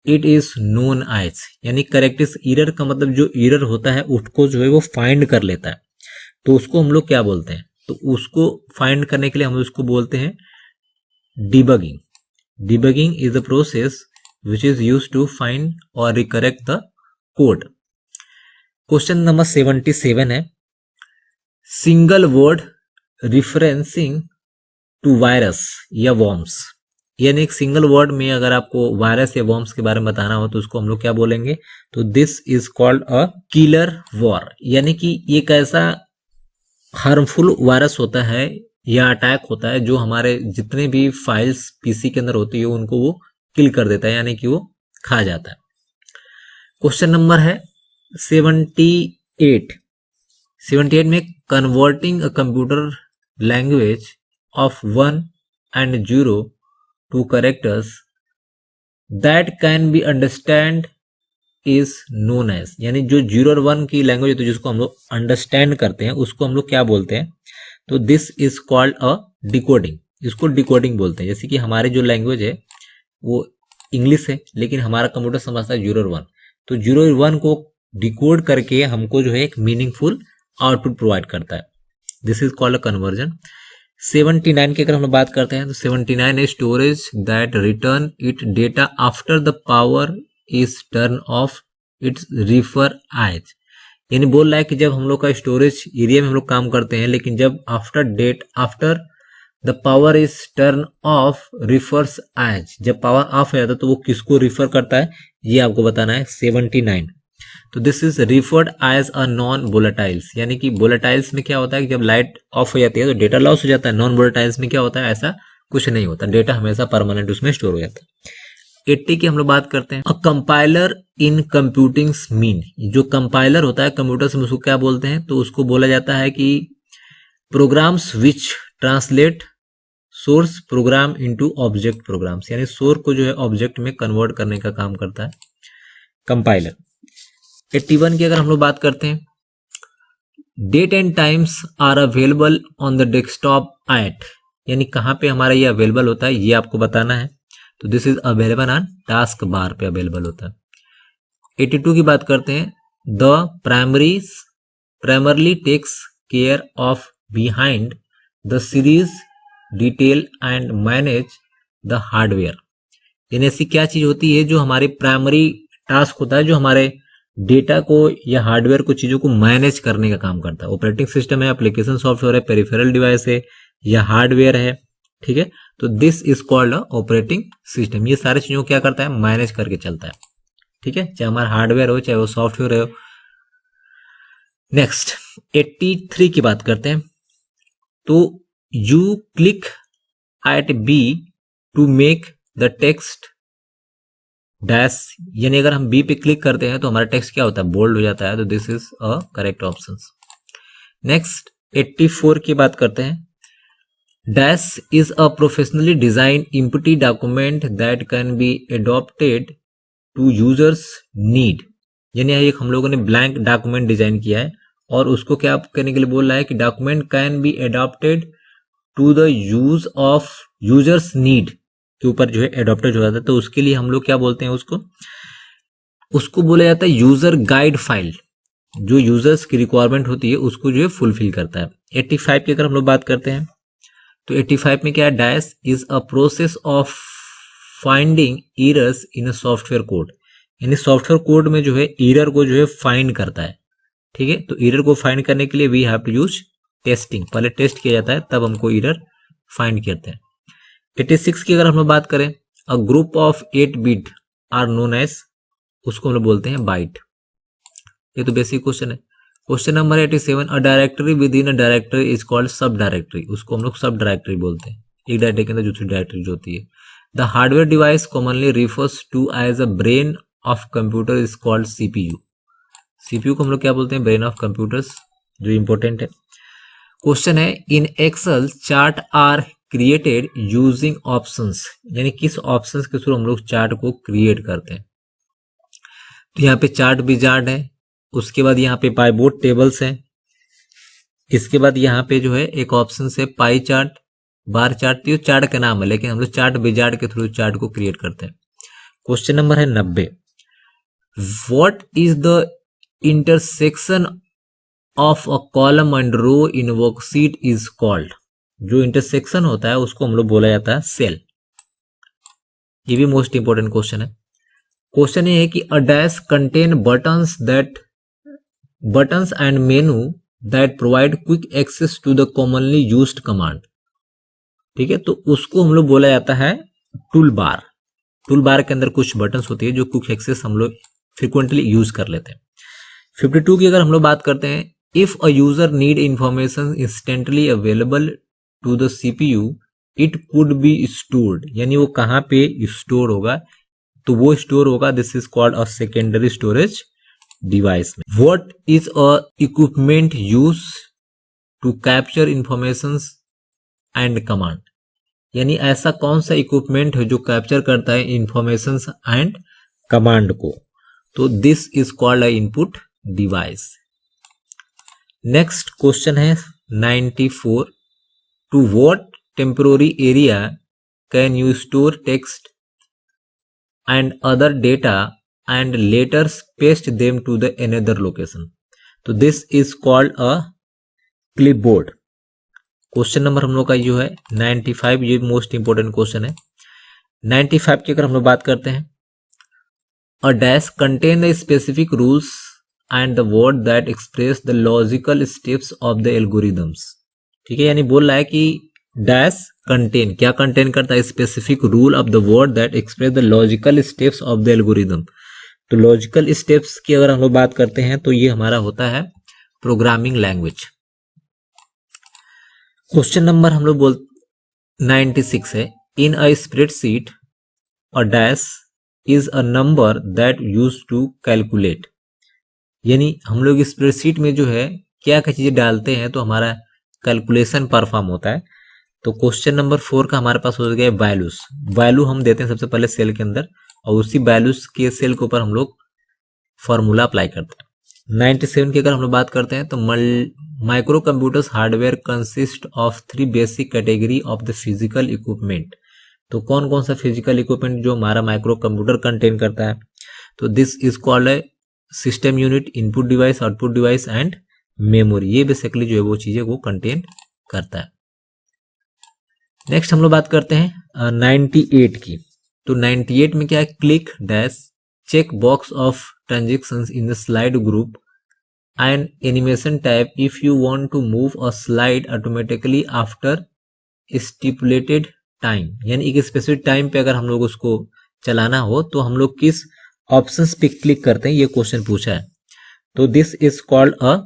it is known as, यानी करेक्ट इस एरर का मतलब जो एरर होता है उसको जो है वो फाइंड कर लेता है, तो उसको हम लोग क्या बोलते हैं? तो उसको फाइंड करने के लिए हम उसको बोलते हैं debugging. Debugging is the process which is used to find और recorrect the code. Question number 77 है, single word referencing to virus या वॉर्म्स, यानी एक सिंगल वर्ड में अगर आपको वायरस या वॉर्म्स के बारे में बताना हो तो उसको हम लोग क्या बोलेंगे? तो this is called a killer war, यानी कि एक ऐसा हार्मफुल वायरस होता है या अटैक होता है जो हमारे जितने भी फाइल्स पीसी के अंदर होती है उनको वो किल कर देता है, यानी कि वो खा जाता है। क्वेश्चन नंबर है 78, 78 में converting a computer language of 1 and 0 to characters that can be understand is known as, यानी जो 0 और 1 की लैंग्वेज होती है जिसको हम लोग अंडरस्टैंड करते हैं उसको हम लोग क्या बोलते हैं, तो this is called a decoding, इसको डिकोडिंग बोलते हैं। जैसे कि हमारी जो लैंग्वेज है वो इंग्लिश है लेकिन हमारा कंप्यूटर समझता है 0 और 1, तो 0 और 1 को डिकोड करके हमको जो है एक मीनिंगफुल आउटपुट प्रोवाइड करता है, this is called a conversion. 79 की अगर हम लोग बात करते हैं तो 79 है storage that return it data after the power is turn off its refer as, यानी बोल रहा है कि जब हम लोग का स्टोरेज एरिया में हम लोग काम करते हैं लेकिन जब after the power is turn off refers as, जब पावर ऑफ हो जाता है तो वो किसको रिफर करता है ये आपको बताना है 79। तो this is referred as a non volatiles, यानी कि वोलेटाइल्स में क्या होता है कि जब लाइट ऑफ हो जाती है तो डेटा लॉस हो जाता है, नॉन वोलेटाइल्स में क्या होता है ऐसा कुछ नहीं होता, डेटा हमेशा परमानेंट उसमें स्टोर हो जाता है। 80 की हम लोग बात करते हैं, अ कंपाइलर इन कंप्यूटिंग मीन, जो कंपाइलर होता है कंप्यूटर में उसको क्या बोलते हैं, तो उसको बोला जाता है कि programs which translate source program into object programs, यानी सोर्स को जो है ऑब्जेक्ट में कन्वर्ट करने का काम करता है कंपाइलर। 81 की अगर हम लोग बात करते हैं, date and times are available on the desktop at, यानी कहाँ पे हमारा ये अवेलेबल होता है ये आपको बताना है, तो this is available on task bar पे अवेलेबल होता है। 82 की बात करते हैं, the primarily takes care of behind the series detail and manage the hardware, यानी ऐसी क्या चीज होती है जो हमारे प्राइमरी टास्क होता है जो हमारे डेटा को या हार्डवेयर को चीजों को मैनेज करने का काम करता है। ऑपरेटिंग सिस्टम है, एप्लीकेशन सॉफ्टवेयर है, पेरिफेरल डिवाइस है या हार्डवेयर है, ठीक है, तो this is called operating system. ये सारी चीजों को क्या करता है मैनेज करके चलता है, ठीक है, चाहे हमारा हार्डवेयर हो चाहे वो सॉफ्टवेयर हो। नेक्स्ट 83 की बात करते हैं, तो you click at B to make the text dash, यानी अगर हम बी पे क्लिक करते हैं तो हमारा टेक्स्ट क्या होता है बोल्ड हो जाता है, तो this is a correct option. Next 84 की बात करते हैं, dash is a professionally design empty document that can be adopted to users need, यानी एक हम लोगों ने ब्लैंक डॉक्यूमेंट डिजाइन किया है और उसको क्या करने के लिए बोल रहा है कि document can be adopted to the use of users need के ऊपर जो है एडॉप्टेड हो जाता है, तो उसके लिए हम लोग क्या बोलते हैं उसको बोला जाता है यूजर गाइड फाइल, जो यूजर्स की रिक्वायरमेंट होती है उसको जो है फुलफिल करता है। 85 की अगर हम लोग बात करते हैं तो 85 में क्या है, dash is a process of finding errors in a software code, यानी सॉफ्टवेयर कोड में जो है एरर को जो है फाइंड करता है, ठीक है, तो एरर को फाइंड करने के लिए we have to use testing, पहले टेस्ट किया जाता है तब हमको एरर फाइंड करते हैं। 86 की अगर हम लोग बात करें, a group of 8 bit are known as, उसको हम लोग बोलते हैं बाइट, ये तो बेसिक क्वेश्चन है। Question number 87, a directory with in a directory is called sub directory, उसको हम लोग सब डायरेक्टरी बोलते हैं, एक डायरेक्टरी के अंदर दूसरी डायरेक्टरी जो होती है। The hardware device commonly refers to as a brain of computer is called CPU, CPU को हम लोग क्या बोलते हैं ब्रेन ऑफ कंप्यूटर्स, जो इंपॉर्टेंट है। क्वेश्चन है, in Excel chart are created using options, यानी किस ऑप्शंस के थ्रू हम लोग चार्ट को क्रिएट करते हैं, तो यहाँ पे चार्ट विजार्ड है, उसके बाद यहाँ पे पाइवोट टेबल्स है, इसके बाद यहाँ पे जो है एक ऑप्शन है पाई चार्ट, बार चार्ट, तो चार्ट का नाम है लेकिन हम लोग चार्ट विजार्ड के थ्रू चार्ट को क्रिएट करते हैं। क्वेश्चन नंबर है 90, what is the intersection of a column and row in worksheet is called, जो इंटरसेक्शन होता है उसको हम लोग बोला जाता है सेल, ये भी मोस्ट इंपोर्टेंट क्वेश्चन है। क्वेश्चन ये है कि a dash contain buttons and menu that provide quick access to the commonly used command, ठीक है, तो उसको हम लोग बोला जाता है टूल बार, टूल बार के अंदर कुछ बटन्स होती है जो क्विक एक्सेस हम लोग फ्रिक्वेंटली यूज कर लेते हैं। 52 की अगर हम लोग बात करते हैं, if a user need information instantly available to the CPU it could be stored, यानी वो कहाँ पे स्टोर होगा, तो वो स्टोर होगा, this is called a secondary storage device में। What is a equipment use to capture information and command, यानी ऐसा कौन सा इक्विपमेंट है जो कैप्चर करता है इंफॉर्मेशन एंड कमांड को, तो this is called a input device. Next question है 94, to what temporary area can you store text and other data and later paste them to the another location, तो this is called a clipboard. Question number हम लोग का जो है 95, ये most important question है। 95 की अगर हम लोग बात करते हैं, a dash contain the specific rules and the word that express the logical steps of the algorithms. ठीक है, यानी बोल रहा है कि डैश कंटेन, क्या कंटेन करता है, specific rule of the word that express the logical steps of the algorithm. तो लॉजिकल स्टेप्स की अगर हम लोग बात करते हैं तो ये हमारा होता है प्रोग्रामिंग लैंग्वेज। क्वेश्चन नंबर हम लोग 96 है, in a spreadsheet a dash is a number that use to calculate, यानी हम लोग स्प्रेडशीट में जो है क्या क्या चीजें डालते हैं तो हमारा कैलकुलेशन परफॉर्म होता है। तो क्वेश्चन नंबर 4 का हमारे पास हो गया वैल्यूज। वैल्यू हम देते हैं सबसे पहले सेल के अंदर और उसी वैल्यूज के सेल के ऊपर हम लोग फॉर्मूला अप्लाई करते हैं। 97 की अगर हम लोग बात करते हैं तो micro computers hardware consist of 3 basic category of the physical equipment. तो कौन कौन सा फिजिकल इक्विपमेंट जो हमारा माइक्रो कंप्यूटर कंटेन करता है, तो this is called a system unit, input device, output device and memory. ये बेसिकली जो है वो चीजें वो कंटेन करता है। नेक्स्ट हम लोग बात करते हैं 98 की। तो 98 में क्या है, click dash check box of transactions in the slide group and animation type if you want to move a slide automatically after stipulated time, यानी एक स्पेसिफिक टाइम पे अगर हम लोग उसको चलाना हो तो हम लोग किस ऑप्शंस पे क्लिक करते हैं, ये क्वेश्चन पूछा है। तो this is called a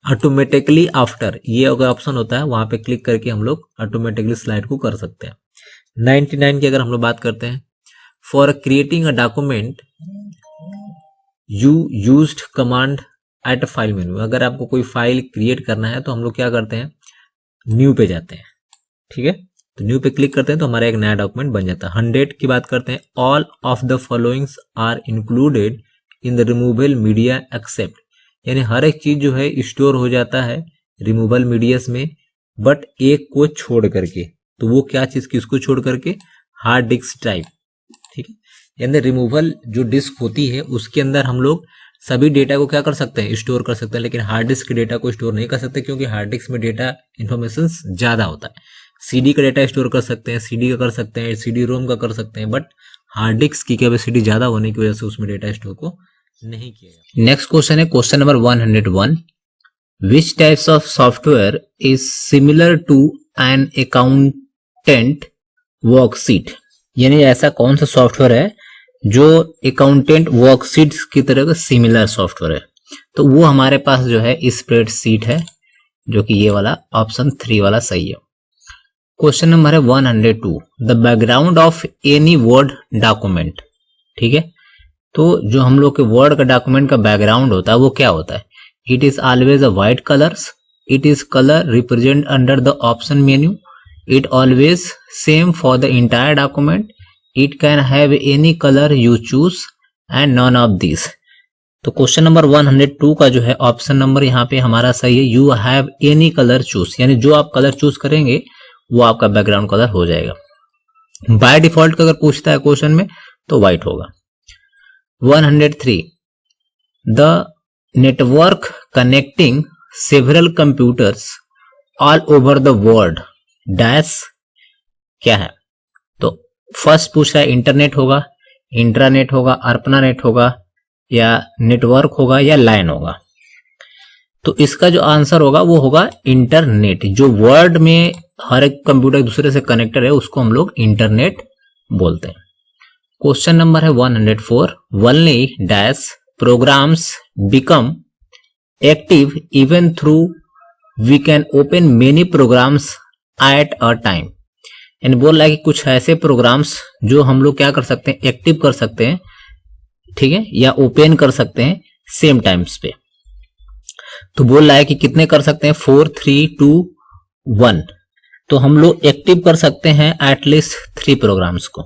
automatically after, ये अगर ऑप्शन होता है वहां पे क्लिक करके हम लोग ऑटोमेटिकली स्लाइड को कर सकते हैं। 99 की अगर हम लोग बात करते हैं, for creating a document you used command eight file menu. अगर आपको कोई फाइल क्रिएट करना है तो हम लोग क्या करते हैं, न्यू पे जाते हैं। ठीक है, तो न्यू पे क्लिक करते हैं तो हमारा एक नया डॉक्यूमेंट बन जाता है। 100 की बात करते हैं, all of the followings are included in the removable media except, यानी हर एक चीज जो है स्टोर हो जाता है रिमूवेबल मीडियास में, बट एक को छोड़ करके। तो वो क्या चीज, किसको छोड़ करके, हार्ड डिस्क ड्राइव। ठीक है, यानी रिमूवल जो डिस्क होती है उसके अंदर हम लोग सभी डेटा को क्या कर सकते हैं, स्टोर कर सकते हैं, लेकिन हार्ड डिस्क के डेटा को स्टोर नहीं कर सकते क्योंकि हार्ड डिस्क में डेटा इंफॉर्मेशन ज्यादा होता है। सीडी का डेटा स्टोर कर सकते हैं, सीडी का कर सकते हैं, सीडी रोम का कर सकते हैं, बट हार्ड डिस्क की कैपेसिटी ज्यादा होने की वजह से उसमें डेटा स्टोर को नहीं किया जाता। नेक्स्ट क्वेश्चन है question number 101, which types of software is similar to an accountant worksheet, यानी ऐसा कौन सा सॉफ्टवेयर है जो अकाउंटेंट वर्कशीट की तरह का सिमिलर सॉफ्टवेयर है। तो वो हमारे पास जो है स्प्रेडशीट है, जो कि ये वाला ऑप्शन 3 वाला सही है। क्वेश्चन नंबर है 102, the background of any word document. ठीक है, तो जो हम लोग के वर्ड का डॉक्यूमेंट का बैकग्राउंड होता है वो क्या होता है, it is always a white colours, it is colour represent under the option menu, it always same for the entire document, it can have any colour you choose and none of this. तो question number 102 का जो है option number यहाँ पे हमारा सही है, you have any colour choose, यानी जो आप कलर चूज करेंगे वो आपका बैकग्राउंड कलर हो जाएगा। बाय डिफॉल्ट अगर पूछता है क्वेश्चन में तो व्हाइट होगा। 103, the network connecting several computers all over the world dash क्या है। तो फर्स्ट पूछ रहा है इंटरनेट होगा, इंट्रानेट होगा, अर्पनानेट होगा, या नेटवर्क होगा, या लाइन होगा। तो इसका जो आंसर होगा वो होगा इंटरनेट। जो वर्ल्ड में हर एक कंप्यूटर दूसरे से कनेक्टेड है उसको हम लोग इंटरनेट बोलते हैं। क्वेश्चन नंबर है 104, only dash programs become active even through we can open many programs at a time, यानी बोल रहा है कि कुछ ऐसे प्रोग्राम्स जो हम लोग क्या कर सकते हैं, एक्टिव कर सकते हैं, ठीक है, या ओपन कर सकते हैं सेम टाइम्स पे। तो बोल रहा है कि कितने कर सकते हैं, 4 3 2 1। तो हम लोग एक्टिव कर सकते हैं एटलीस्ट 3 प्रोग्राम्स को।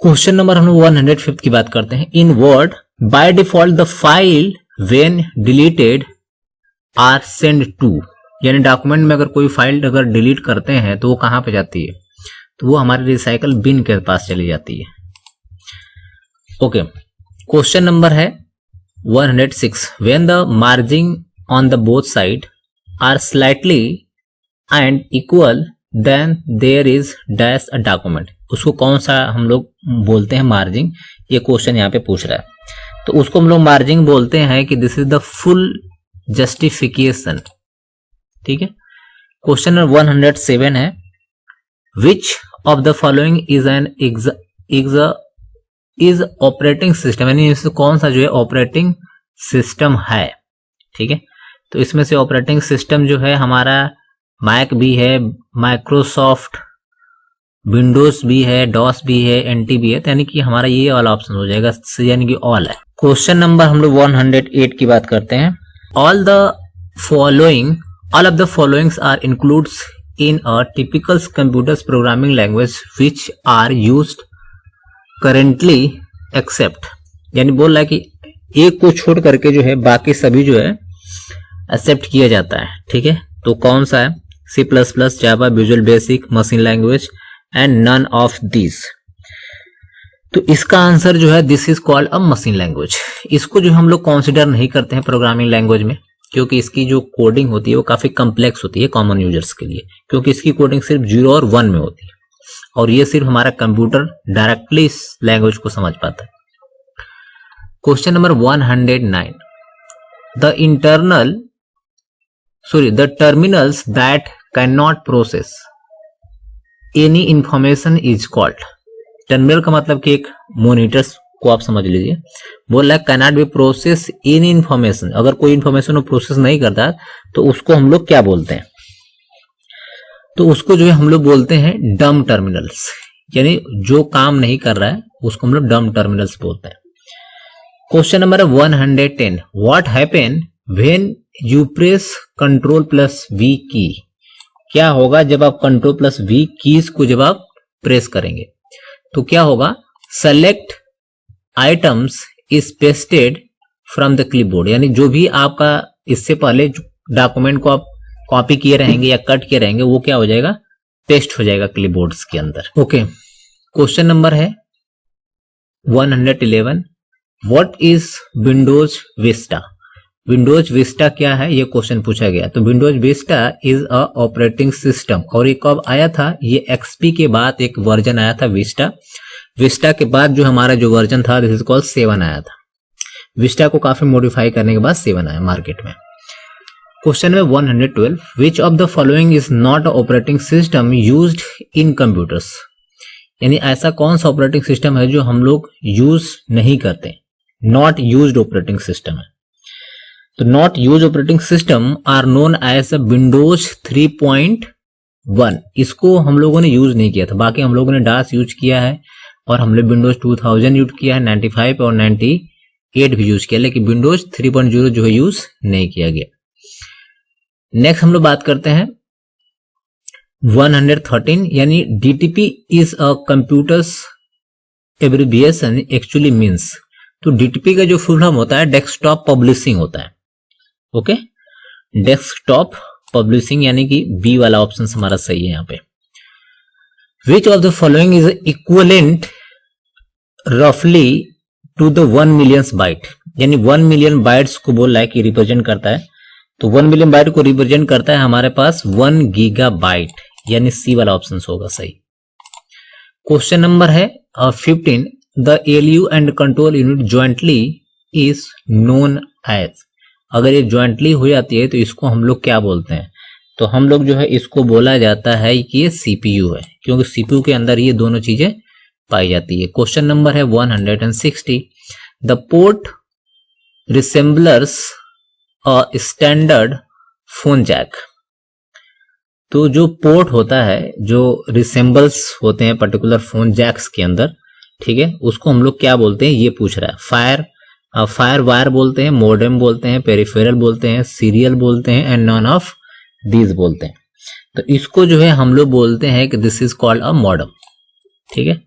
क्वेश्चन नंबर हम लोग 105 की बात करते हैं। In word by default the file when deleted are send to, यानी डॉक्यूमेंट में अगर कोई फाइल अगर डिलीट करते हैं तो वो कहाँ पे जाती है, तो वो हमारे रिसाइकल बिन के पास चली जाती है। ओके, क्वेश्चन नंबर है 106। When the margin on the both side are slightly and equal then there is dash a document, उसको कौन सा हम लोग बोलते हैं मार्जिन, ये क्वेश्चन यहाँ पे पूछ रहा है। तो उसको हम लोग मार्जिन बोलते हैं कि this is the full justification. ठीक है, क्वेश्चन नंबर 107 है which of the following is N is operating system, यानी इसमें कौन सा जो है ऑपरेटिंग सिस्टम है। ठीक है, तो इसमें से ऑपरेटिंग सिस्टम जो है हमारा मैक भी है, माइक्रोसॉफ्ट विंडोज भी है, डॉस भी है, एनटी भी है, तो यानी कि हमारा ये वाला ऑप्शन हो जाएगा, यानी कि ऑल है। क्वेश्चन नंबर हम लोग 108 की बात करते हैं। All of the followings are includes in a typical computers programming language which are used currently except, यानी बोल रहा है कि एक को छोड़ करके जो है बाकी सभी जो है एक्सेप्ट किया जाता है। ठीक है, तो कौन सा है, C++, Java, visual basic, machine language and none of this. तो इसका आंसर जो है this is called a machine language. इसको जो हम लोग कंसीडर नहीं करते हैं प्रोग्रामिंग लैंग्वेज में, क्योंकि इसकी जो कोडिंग होती है वो काफी कॉम्प्लेक्स होती है कॉमन यूजर्स के लिए, क्योंकि इसकी कोडिंग सिर्फ 0 और 1 में होती है और ये सिर्फ हमारा कंप्यूटर डायरेक्टली इस लैंग्वेज को समझ पाता है। Question number 109। The terminals that cannot process any information is called। Terminal का मतलब कि एक मॉनिटर्स को आप समझ लीजिए, बोल रहा है cannot be process any information, अगर कोई इंफॉर्मेशन वो प्रोसेस नहीं करता तो उसको हम लोग क्या बोलते हैं, तो उसको जो है हम लोग बोलते हैं डम टर्मिनल्स, यानी जो काम नहीं कर रहा है उसको हम लोग डम टर्मिनल्स बोलते हैं। Question number 110। What happen when you press Ctrl+V की, क्या होगा जब आप Ctrl+V कीज को जब आप प्रेस करेंगे तो क्या होगा, select items is pasted from the clipboard, यानी जो भी आपका इससे पहले डॉक्यूमेंट को आप कॉपी किए रहेंगे या कट किए रहेंगे वो क्या हो जाएगा, पेस्ट हो जाएगा क्लिपबोर्ड्स के अंदर। ओके, क्वेश्चन नंबर है 111। What is Windows Vista, Windows Vista क्या है ये क्वेश्चन पूछा गया। तो Windows Vista is a operating system, और ये कब आया था, ये एक्सपी के बाद एक वर्जन आया था विस्टा। विस्टा के बाद जो हमारा जो वर्जन था दिस इज कॉल्ड 7 आया था। विस्टा को काफी मॉडिफाई करने के बाद 7 आया मार्केट में। क्वेश्चन में 112। विच of the following is not operating system used in computers, यानी ऐसा कौन सा ऑपरेटिंग सिस्टम है जो हम लोग यूज नहीं करते, नॉट यूज्ड ऑपरेटिंग सिस्टम है। तो not use operating system are known as Windows 3.1, इसको हम लोगों ने यूज नहीं किया था, बाकी हम लोगों ने डास यूज किया है और हमने विंडोज 2000 यूज किया है, 95 और 98 भी यूज किया, लेकिन विंडोज 3.0 जो है यूज नहीं किया गया। नेक्स्ट हम लोग बात करते हैं 113, यानी DTP is a computers abbreviation actually means, तो DTP का जो फुल फॉर्म होता है डेस्कटॉप पब्लिशिंग होता है। ओके, डेस्कटॉप पब्लिशिंग, यानी कि बी वाला ऑप्शन हमारा सही है यहाँ पे। विच of the following is equivalent रफली टू द 1 मिलियन बाइट, यानी 1 मिलियन बाइट्स को बोल रहा है कि रिप्रेजेंट करता है, तो 1 मिलियन बाइट को रिप्रेजेंट करता है हमारे पास 1 गीगाबाइट, यानी सी वाला ऑप्शन होगा सही। क्वेश्चन नंबर है 15। The ALU and control unit jointly is known as, अगर ये ज्वाइंटली हो जाती है तो इसको हम लोग क्या बोलते हैं, तो हम लोग जो है इसको बोला जाता है कि ये CPU है, क्योंकि CPU के अंदर ये दोनों चीजें पाई जाती है। क्वेश्चन नंबर है 160। The port resemblers a standard phone jack, तो जो पोर्ट होता है जो रिसेंबल्स होते हैं पर्टिकुलर फोन जैक्स के अंदर, ठीक है, उसको हम लोग क्या बोलते हैं ये पूछ रहा है। फायर वायर बोलते हैं, मोडेम बोलते हैं, पेरिफेरल बोलते हैं, सीरियल बोलते हैं एंड नॉन ऑफ दीज बोलते हैं। तो इसको जो है हम लोग बोलते हैं कि this is called a modem. ठीक है,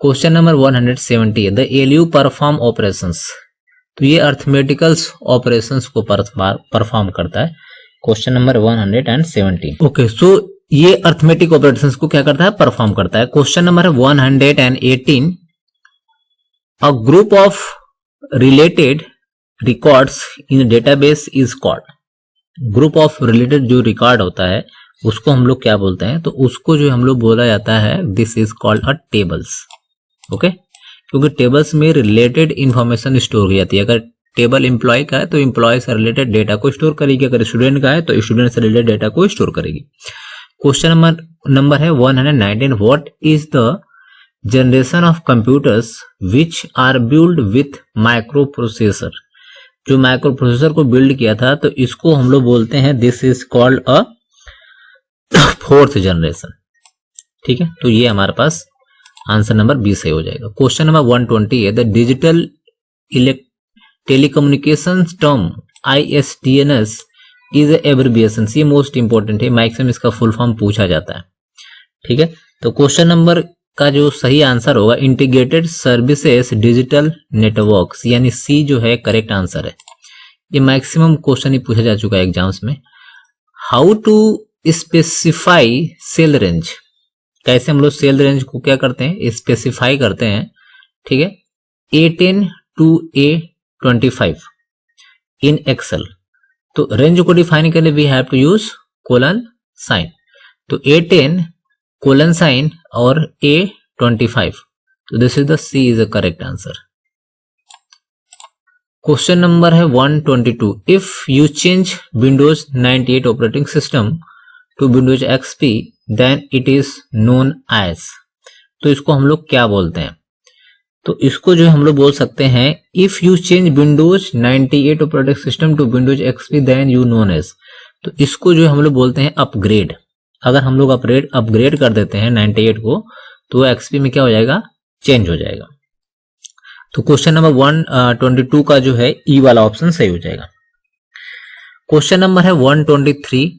question number 170 the ALU perform operations, तो ये अर्थमेटिकल्स ऑपरेशंस को परफॉर्म करता है। Question number 170। ओके, सो ये अर्थमेटिक ऑपरेशंस को क्या करता है, परफॉर्म करता है। Question number 118 a group of related records in database is called. Group of related जो रिकॉर्ड होता है उसको हम लोग क्या बोलते हैं, तो उसको जो हम लोग बोला जाता है this is called a tables. Okay, क्योंकि टेबल्स में रिलेटेड इंफॉर्मेशन स्टोर की जाती है। अगर टेबल एम्प्लॉय का है तो एम्प्लॉय से रिलेटेड डेटा को स्टोर करेगी, अगर स्टूडेंट का है तो स्टूडेंट से रिलेटेड डेटा को स्टोर करेगी। क्वेश्चन नंबर है 119 what is the generation of computers which are build with micro processor. जो माइक्रो प्रोसेसर को बिल्ड किया था तो इसको हम लोग बोलते हैं this is called a fourth generation. ठीक है, तो ये हमारे पास आंसर नंबर 20 सही हो जाएगा। क्वेश्चन नंबर 120 है the digital telecommunication term ISDNS is abbreviation. ये मोस्ट इंपॉर्टेंट है, मैक्सिमम इसका फुल फॉर्म पूछा जाता है। ठीक है, तो क्वेश्चन नंबर का जो सही आंसर होगा इंटीग्रेटेड सर्विसेज डिजिटल नेटवर्क्स, यानी सी जो है करेक्ट आंसर है। ये मैक्सिमम क्वेश्चन ही पूछा जा चुका है एग्जाम्स में। How to specify cell range, कैसे हम लोग सेल रेंज को क्या करते हैं, स्पेसिफाई करते हैं। ठीक है, A10 to A25 in Excel. तो रेंज को डिफाइन करने we have to use colon sign. तो A10 कोलन साइन और A25, तो this is the C is the correct answer. Question number है 122 if you change Windows 98 operating system to Windows XP then it is known as. तो इसको हम लोग क्या बोलते हैं, तो इसको जो हम लोग बोल सकते हैं if you change Windows 98 operating system to Windows XP then you known as. तो इसको जो हम लोग बोलते हैं अपग्रेड। अगर हम लोग अपग्रेड कर देते हैं 98 को तो XP में क्या हो जाएगा, चेंज हो जाएगा। तो क्वेश्चन नंबर 122 का जो है ई वाला ऑप्शन सही हो जाएगा। क्वेश्चन नंबर है 123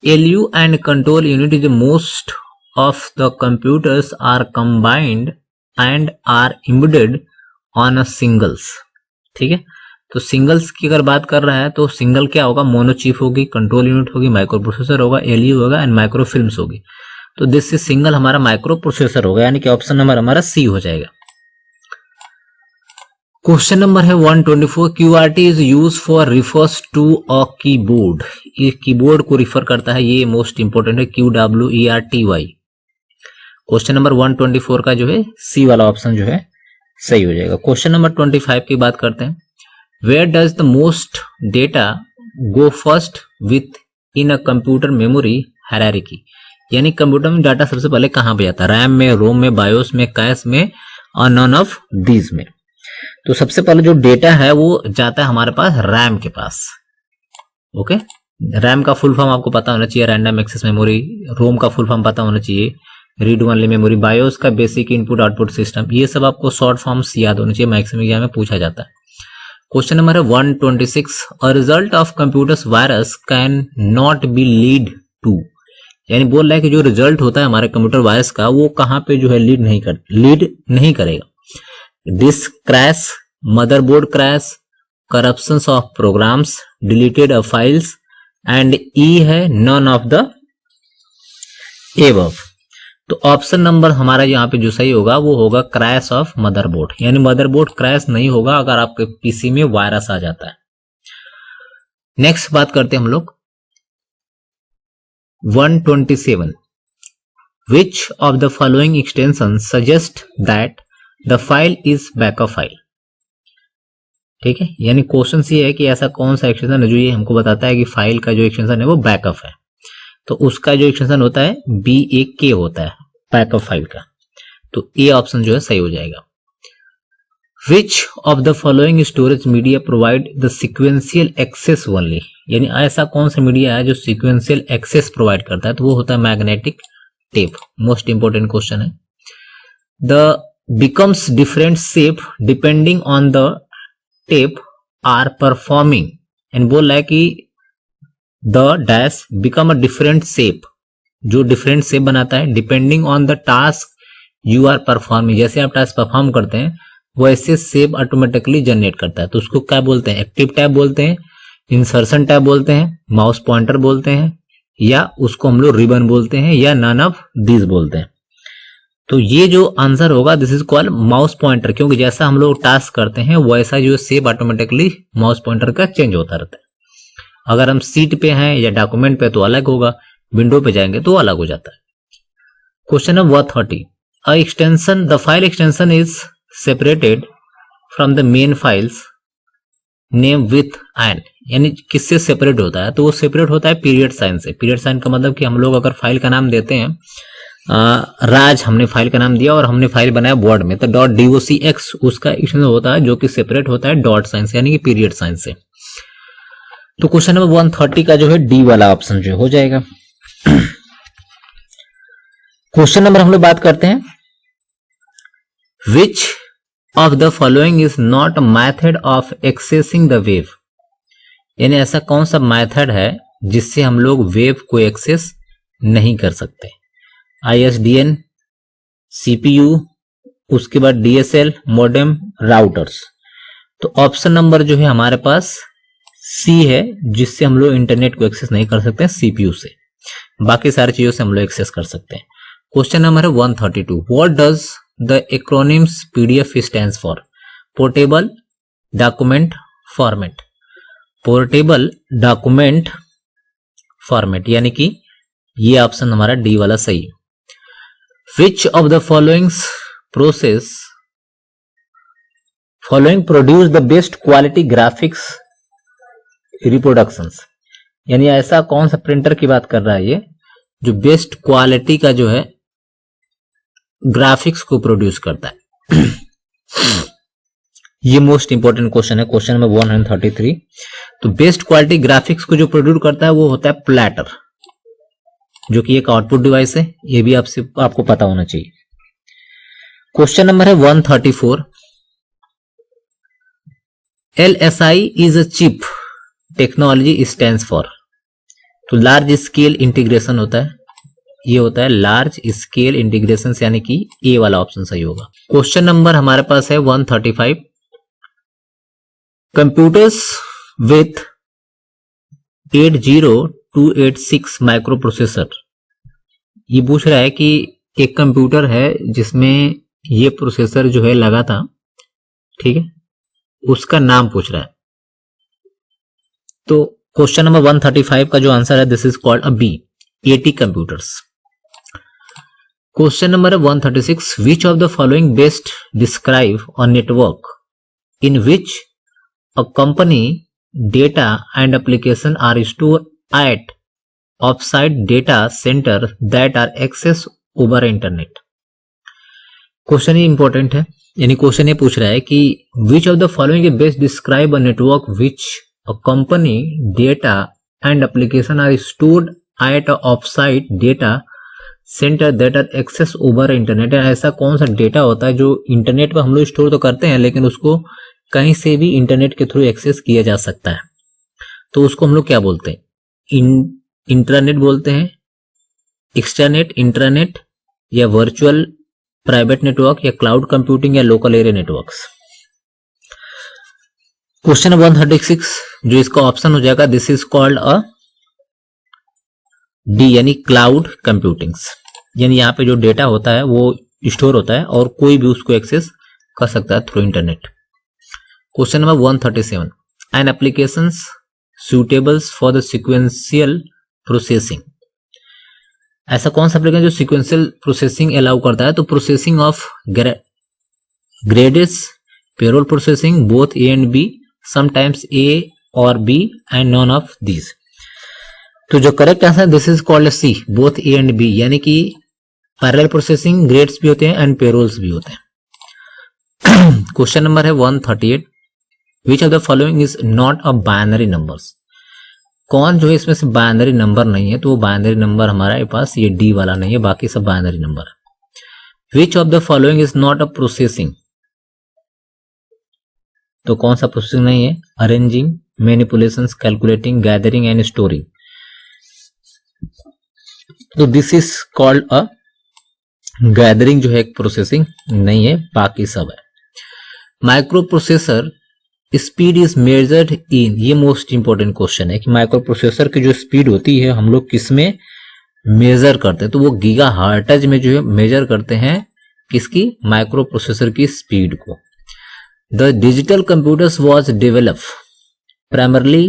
LU and control unit is the most of the computers are combined and are embedded on a singles। ठीक है, तो सिंगल्स की अगर बात कर रहा है तो सिंगल क्या होगा, मोनोचिप होगी, कंट्रोल यूनिट होगी, माइक्रो प्रोसेसर होगा, LU होगा एंड माइक्रो फिल्म्स होगी। तो दिस से सिंगल हमारा माइक्रो प्रोसेसर होगा, यानी कि ऑप्शन नंबर हमारा C हो जाएगा। क्वेश्चन नंबर है 124 QWERTY is use for refers to a keyboard. ये कीबोर्ड को रिफर करता है, ये मोस्ट इंपोर्टेंट है, QWERTY। क्वेश्चन नंबर 124 का जो है C वाला ऑप्शन जो है सही हो जाएगा। क्वेश्चन नंबर 25 की बात करते हैं where does the most data go first with in a computer memory hierarchy. यानी कंप्यूटर में डाटा सबसे पहले कहां पे जाता है, रैम में, रोम में, बायोस में, कैश में और नॉन ऑफ दीज में। तो सबसे पहले जो डेटा है वो जाता है हमारे पास रैम के पास। ओके, रैम का फुल फॉर्म आपको पता होना चाहिए, रैंडम एक्सेस मेमोरी। रोम का फुल फॉर्म पता होना चाहिए, रीड ओनली मेमोरी। बायोस का बेसिक इनपुट आउटपुट सिस्टम। ये सब आपको शॉर्ट फॉर्म्स याद होने चाहिए, मैक्सिमम एग्जाम में पूछा जाता है। क्वेश्चन नंबर है 126 a result of computers virus can not be lead to. यानी बोल रहा है कि जो रिजल्ट होता है हमारे कंप्यूटर वायरस का वो कहां पे जो है लीड नहीं करेगा। Disk crash, motherboard crash, corruption of programs, deleted of files and E है नॉन ऑफ द एबव। तो ऑप्शन नंबर हमारा यहाँ पे जो सही होगा वो होगा क्रैश ऑफ मदरबोर्ड। यानी मदरबोर्ड क्रैश नहीं होगा अगर आपके पीसी में वायरस आ जाता है। नेक्स्ट बात करते हैं हम लोग 127 which of the following extensions suggest that the file is backup file। ठीक है, यानी क्वेश्चन ये है कि ऐसा कौन सा एक्सटेंशन है जो ये हमको बताता है कि फाइल का जो एक्सटेंशन है वो बैकअप है। तो उसका जो एक्सटेंशन होता है BAK होता है बैकअप फाइल का। तो ए ऑप्शन जो है सही हो जाएगा। Which of the following storage media provide the sequential access only। यानी ऐसा कौन सा मीडिया है जो सीक्वेंशियल एक्सेस प्रोवाइड करता है, तो वो होता है magnetic tape. Most important question है। The becomes different shape depending on the tape are performing. And बोल रहा है कि the dash become a different shape, जो डिफरेंट शेप बनाता है depending on the task you are performing, जैसे आप टास्क परफॉर्म करते हैं वैसे सेव ऑटोमेटिकली जनरेट करता है। तो उसको क्या बोलते हैं? एक्टिव टैब बोलते हैं, इंसर्शन टैब बोलते हैं, माउस पॉइंटर बोलते हैं, या उसको हम लोग रिबन बोलते हैं, या नन ऑफ दीज बोलते हैं। तो ये जो आंसर होगा this is called mouse pointer, क्योंकि जैसा हम लोग टास्क करते हैं वैसा जो सेव ऑटोमेटिकली माउस पॉइंटर का चेंज होता रहता है। अगर हम सीट पे हैं या डॉक्यूमेंट पे तो अलग होगा, विंडो पे जाएंगे तो अलग हो जाता है। Question number 30, a extension, the file extension is separated from the main files name with an, यानी किससे सेपरेट होता है? तो वो सेपरेट होता है पीरियड साइन से। पीरियड साइन का मतलब कि हम लोग अगर फाइल का नाम देते हैं राज, हमने फाइल का नाम दिया और हमने फाइल बनाया वर्ड में, तो .docx उसका एक्सटेंशन होता है जो कि सेपरेट होता है डॉट साइन से, यानी कि पीरियड साइन से। तो क्वेश्चन नंबर 130 का जो है डी वाला ऑप्शन जो हो जाएगा। क्वेश्चन नंबर हम लोग बात करते हैं, which of the following is not method of accessing the wave, यानी ऐसा कौन सा मेथड है जिससे हम लोग वेव को एक्सेस नहीं कर सकते? ISDN, CPU, उसके बाद DSL, मॉडेम, राउटर्स। तो ऑप्शन नंबर जो है हमारे पास सी है, जिससे हम लोग इंटरनेट को एक्सेस नहीं कर सकते CPU से, बाकी सारी चीजों से हम लोग एक्सेस कर सकते हैं। क्वेश्चन नंबर है 132, what does the acronyms PDF stands for? Portable document format, portable document format, यानी कि ये ऑप्शन हमारा डी वाला सही है। Which of the following produce the best quality graphics reproductions, यानी ऐसा कौन सा प्रिंटर की बात कर रहा है ये जो बेस्ट क्वालिटी का जो है ग्राफिक्स को प्रोड्यूस करता है? ये मोस्ट इंपॉर्टेंट क्वेश्चन है, क्वेश्चन नंबर 133। तो बेस्ट क्वालिटी ग्राफिक्स को जो प्रोड्यूस करता है वो होता है प्लैटर, जो कि एक आउटपुट डिवाइस है, ये भी आपको पता होना चाहिए। क्वेश्चन नंबर है 134, LSI is a chip technology stands for? तो लार्ज स्केल इंटीग्रेशन होता है, ये होता है लार्ज स्केल इंटीग्रेशन, यानी कि ए वाला ऑप्शन सही होगा। क्वेश्चन नंबर हमारे पास है 135, कंप्यूटर्स विथ 80286 माइक्रो प्रोसेसर, ये पूछ रहा है कि एक कंप्यूटर है जिसमें ये प्रोसेसर जो है लगा था, ठीक है, उसका नाम पूछ रहा है। तो क्वेश्चन नंबर 135 का जो आंसर है this is called a B, 80 computers. Question number 136, which of the following best describe a network in which a company data and application are stored at offsite data center that are accessed over internet। Question ये important है, यानी question ये पूछ रहा है कि which of the following is best describe a network which a company data and application are stored at a offsite data center that are access over internet. ऐसा कौन सा डेटा होता है जो इंटरनेट पर हम लोग स्टोर तो करते हैं लेकिन उसको कहीं से भी इंटरनेट के थ्रू एक्सेस किया जा सकता है? तो उसको हम लोग क्या बोलते हैं? इंट्रानेट बोलते हैं, एक्सटर्नेट, इंट्रानेट, या वर्चुअल प्राइवेट नेटवर्क, या क्लाउड कंप्यूटिंग, या लोकल एरिया नेटवर्क्स। क्वेश्चन 136 जो इसका ऑप्शन हो जाएगा this is called a D, यानी क्लाउड कंप्यूटिंग्स, यानी यहाँ पे जो डेटा होता है वो स्टोर होता है और कोई भी उसको एक्सेस कर सकता है through internet. Question number 137, an applications suitables for the sequential processing, ऐसा कौन सा एप्लीकेशन जो सिक्वेंशियल प्रोसेसिंग अलाउ करता है? तो processing of grades, payroll processing, both A and B, sometimes A और B and none of these. तो जो correct answer this is called C, both A and B, यानी कि पैरेलल प्रोसेसिंग ग्रेड्स भी होते हैं एंड पेरोल्स भी होते हैं। क्वेश्चन नंबर है 138, विच of the following is not a binary numbers, कौन जो है इसमें से बाइनरी नंबर नहीं है? तो वो बाइनरी नंबर हमारे पास ये डी वाला नहीं है, बाकी सब बाइनरी नंबर है। Which of the following is not a processing, तो कौन सा प्रोसेसिंग नहीं है? Arranging, manipulations, calculating, gathering and storing. तो this is called a gathering जो है प्रोसेसिंग नहीं है, बाकी सब है। Micro processor speed is measured in, ये मोस्ट इंपॉर्टेंट क्वेश्चन है कि माइक्रो प्रोसेसर की जो स्पीड होती है हम लोग किसमें मेजर करते हैं, तो वो गीगा हर्ट्ज में जो है मेजर करते हैं किसकी, माइक्रो प्रोसेसर की स्पीड को। The digital computers was develop primarily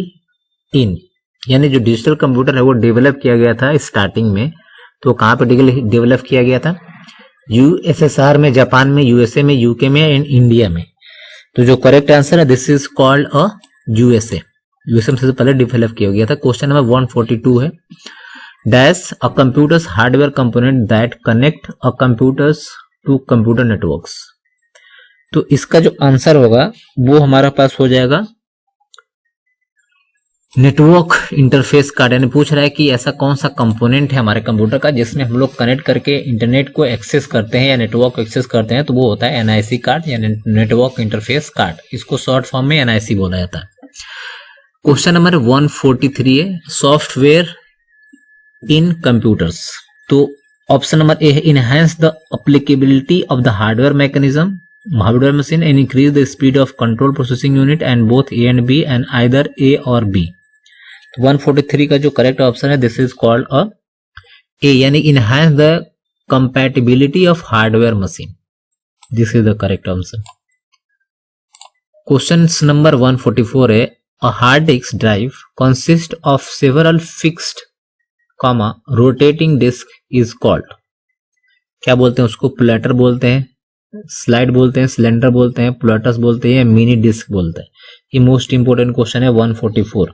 in, यानी जो डिजिटल कंप्यूटर है वो डेवलप किया गया था स्टार्टिंग में, तो कहां पे डेवलप किया गया था, यूएसएसआर में, जापान में, यूएसए में, यूके में एंड इंडिया में। तो जो करेक्ट आंसर है this is called a USA, USA में सबसे पहले डेवलप किया गया था। क्वेश्चन नंबर 142 है, dash a computers hardware component that connect a computers to computer networks. तो इसका जो आंसर होगा वो हमारा पास हो जाएगा नेटवर्क इंटरफेस कार्ड, यानी पूछ रहा है कि ऐसा कौन सा कंपोनेंट है हमारे कंप्यूटर का जिसमें हम लोग कनेक्ट करके इंटरनेट को एक्सेस करते हैं या नेटवर्क को एक्सेस करते हैं, तो वो होता है एनआईसी कार्ड या नेटवर्क इंटरफेस कार्ड, इसको शॉर्ट फॉर्म में एनआईसी बोला जाता है। क्वेश्चन नंबर 143 है, सॉफ्टवेयर इन कंप्यूटर्स। तो ऑप्शन नंबर ए है, enhance the applicability of the hardware mechanism, hardware machine and increase the speed of control processing unit and both A and B and either A और B. 143 का जो correct option है this is called a A, यानी enhance the compatibility of hardware machine, this is the correct answer. Question number 144 है, a hard disk drive consist of several fixed comma rotating disk is called, क्या बोलते हैं उसको, platter बोलते हैं, slide बोलते हैं, सिलेंडर बोलते हैं, प्लेटस बोलते हैं, मिनी डिस्क बोलते हैं। ये मोस्ट इंपोर्टेंट क्वेश्चन है 144।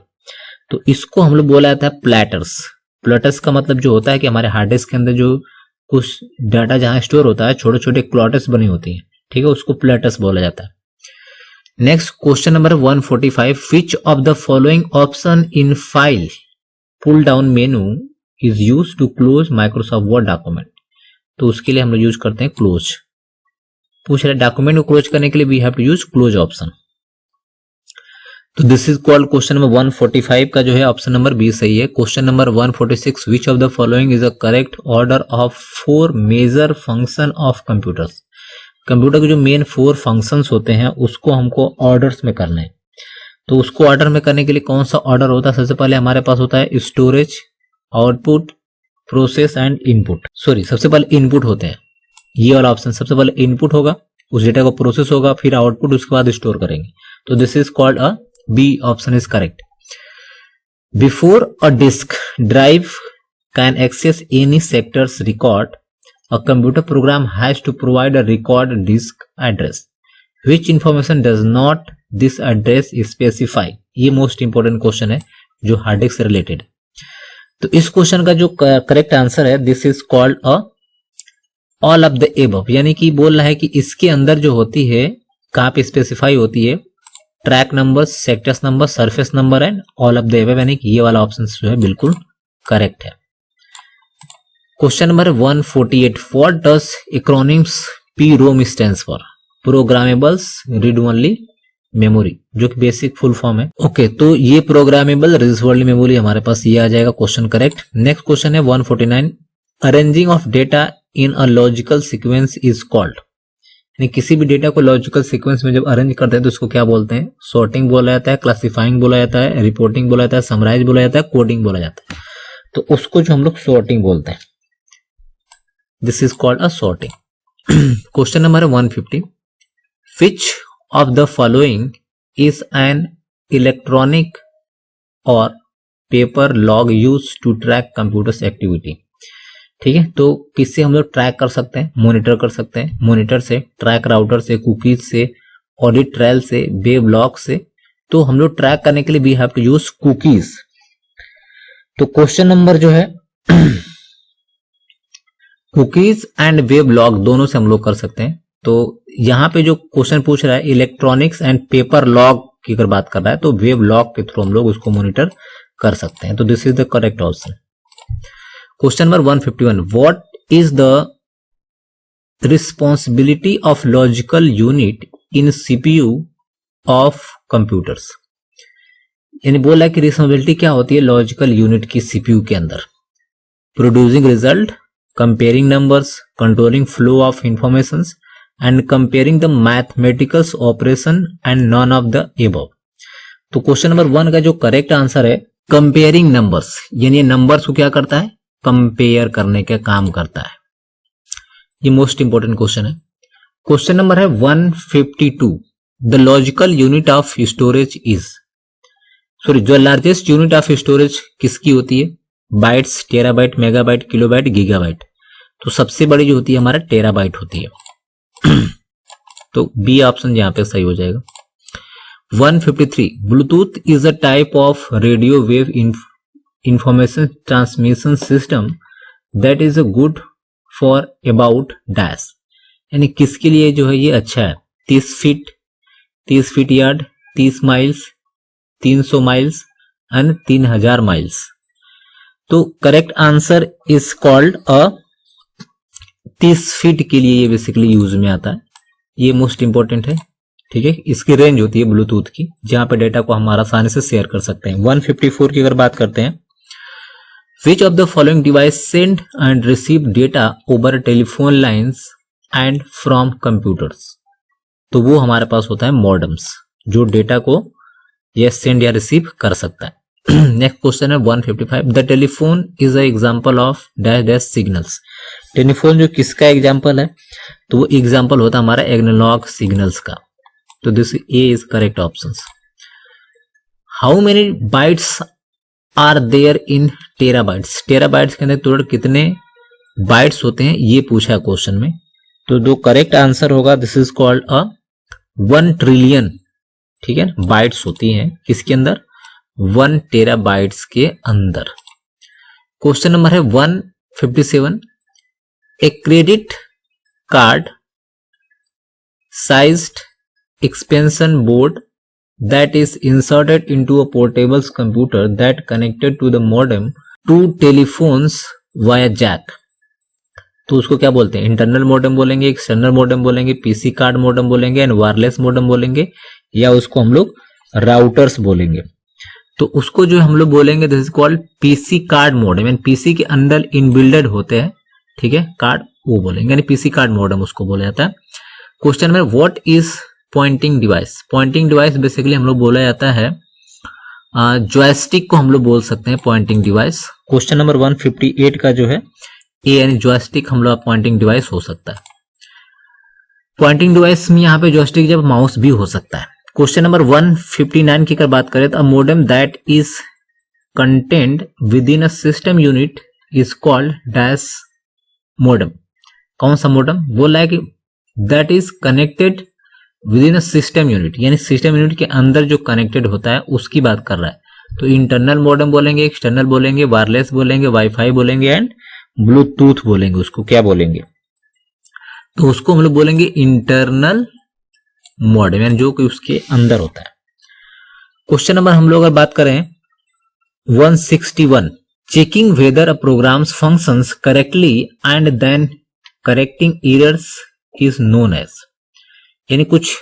तो इसको हम लोग बोला जाता है प्लेटर्स। प्लेटर्स का मतलब जो होता है कि हमारे हार्ड डिस्क के अंदर जो कुछ डाटा जहां स्टोर होता है, छोटे छोटे क्लॉटर्स बनी होती हैं, ठीक है, उसको प्लेटर्स बोला जाता है। Next question number 145, which of the following option in file pull down menu is use to close Microsoft Word document. तो उसके लिए हम लोग यूज करते हैं क्लोज। पूछ रहे डॉक्यूमेंट को क्लोज करने के लिए we have to use close option. तो this is called question number 145 का जो है ऑप्शन नंबर बी सही है। Question number 146, which of the following is a correct order of 4 major function of computers. Computer के जो मेन 4 फंक्शंस होते हैं उसको हमको ऑर्डर्स में करना है। तो उसको ऑर्डर में करने के लिए कौन सा ऑर्डर होता है, सबसे पहले हमारे पास होता है storage, output, process and input. Sorry, सबसे पहले इनपुट होते हैं, ये वाला ऑप्शन सबसे पहले इनपुट होगा, उस डेटा को प्रोसेस होगा, फिर आउटपुट, उसके बाद स्टोर करेंगे। तो this is called a B option is correct. Before a disk drive can access any sectors record, a computer program has to provide a record disk address, which information does not this address specify. ये most important question है जो hard disk से related. तो इस question का जो correct answer है this is called a all of the above, यानी कि बोल रहा है कि इसके अंदर जो होती है कहां पे स्पेसिफाई होती है, track number, sectors number, surface number and all of the above, यानी कि ये वाला ऑप्शन जो है बिल्कुल करेक्ट है। Question number 148, what does acronyms PROM stands for, programmables read only memory, जो कि बेसिक फुल फॉर्म है। ओके, तो ये प्रोग्रामेबल रीड ओनली मेमोरी हमारे पास ये आ जाएगा क्वेश्चन करेक्ट। नेक्स्ट क्वेश्चन है 149, arranging of data in a logical sequence is called, यानी किसी भी डेटा को लॉजिकल सीक्वेंस में जब अरेंज करते हैं तो उसको क्या बोलते हैं, सॉर्टिंग बोला जाता है, क्लासिफाइंग बोला जाता है, रिपोर्टिंग बोला जाता है, समराइज बोला जाता है, कोडिंग बोला जाता है। तो उसको जो हम लोग सॉर्टिंग बोलते हैं, this is called a sorting. Question number 150, which of the following is an electronic और paper log use to track computers activity. ठीक है, तो किससे हम लोग ट्रैक कर सकते हैं, मॉनिटर कर सकते हैं, मॉनिटर से, ट्रैक राउटर से, कुकीज से, ऑडिट ट्रेल से, वेब लॉग से। तो हम लोग ट्रैक करने के लिए we have to use cookies. तो क्वेश्चन नंबर जो है कुकीज एंड वेब लॉग दोनों से हम लोग कर सकते हैं। तो यहां पे जो क्वेश्चन पूछ रहा है इलेक्ट्रॉनिक्स एंड पेपर लॉग की अगर बात कर रहा है तो वेब लॉग के थ्रू हम लोग उसको मॉनिटर कर सकते हैं। तो this is the correct option. Question number 151, what is the responsibility of logical unit in CPU of computers, यानी बोला है कि रिस्पॉन्सिबिलिटी क्या होती है लॉजिकल यूनिट की CPU के अंदर, producing result, comparing numbers, controlling flow of informations and comparing the mathematical operation and none of the above. तो क्वेश्चन नंबर 1 का जो करेक्ट आंसर है कंपेयरिंग नंबर्स, यानी नंबर्स को क्या करता है, कंपेयर करने का काम करता है। ये मोस्ट इंपोर्टेंट क्वेश्चन है। क्वेश्चन नंबर है 152, the logical unit of storage is, sorry जो लार्जेस्ट यूनिट ऑफ स्टोरेज किसकी होती है, bytes, terabyte, megabyte, kilobyte, gigabyte. तो सबसे बड़ी जो होती है हमारा टेराबाइट होती है। तो बी ऑप्शन यहां पे सही हो जाएगा। 153, Bluetooth is a type of radio wave information transmission system that is a good for about dash, यानी किसके लिए जो है ये अच्छा है, 30 feet yard, 30 miles, 300 miles and 3000 miles. तो correct answer is called a 30 feet के लिए ये बेसिकली यूज में आता है। ये मोस्ट इंपॉर्टेंट है, ठीक है। इसकी रेंज होती है ब्लूटूथ की, जहां पे डेटा को हम आसानी से शेयर कर सकते हैं। 154 की अगर बात करते हैं, which of the following device send and receive data over telephone lines and from computers. तो वो हमारे पास होता है मॉडेम्स, जो डेटा को ये सेंड या रिसीव कर सकता है। नेक्स्ट क्वेश्चन है 155, the telephone is a example of dash dash signals. Telephone जो किसका एग्जांपल है, तो वो एग्जांपल होता है हमारा एनालॉग सिग्नल्स का। तो this A is correct options. How many bytes are there in terabytes, terabytes के अंदर टोटल कितने बाइट्स होते हैं, ये पूछा है क्वेश्चन में। तो जो करेक्ट आंसर होगा, this is called a 1 trillion, ठीक है, बाइट्स होती हैं किसके अंदर, 1 टेराबाइट्स के अंदर। क्वेश्चन नंबर है 157, a credit card sized expansion board that is inserted into a portable computer that connected to the modem to telephones via jack। तो उसको क्या बोलते हैं, इंटरनल मॉडेम बोलेंगे, एक्सटर्नल मॉडेम बोलेंगे, पीसी कार्ड मॉडेम बोलेंगे and wireless modem बोलेंगे, या उसको हम लोग राउटर्स बोलेंगे। तो उसको जो हम लोग बोलेंगे this is called PC card modem, यानी पीसी के अंदर इनबिल्डेड होते हैं, ठीक है, कार्ड, वो बोलेंगे, यानी पीसी कार्ड मॉडेम उसको बोला जाता है। क्वेश्चन में what is pointing device, pointing device basically हम लोग बोला जाता है जॉयस्टिक को हम लोग बोल सकते हैं पॉइंटिंग डिवाइस। क्वेश्चन नंबर 158 का जो है ए, यानी जॉयस्टिक हम लोग पॉइंटिंग डिवाइस हो सकता है। पॉइंटिंग डिवाइस में यहाँ पे जॉयस्टिक जब माउस भी हो सकता है। क्वेश्चन नंबर 159 की अगर बात करें तो modem that is content with in a system unit is called dash modem. कौन सा मोडेम बोला है कि that is connected with in a system unit, यानी सिस्टम यूनिट के अंदर जो कनेक्टेड होता है उसकी बात कर रहा है। तो इंटरनल मॉडेम बोलेंगे, एक्सटर्नल बोलेंगे, वायरलेस बोलेंगे, वाईफाई बोलेंगे एंड ब्लूटूथ बोलेंगे। उसको क्या बोलेंगे, तो उसको हम लोग बोलेंगे इंटरनल मॉडेम, यानी जो कि उसके अंदर होता है। क्वेश्चन नंबर हम लोग अगर बात करें 161, checking whether a programs functions correctly and then correcting errors is known as, यानी कुछ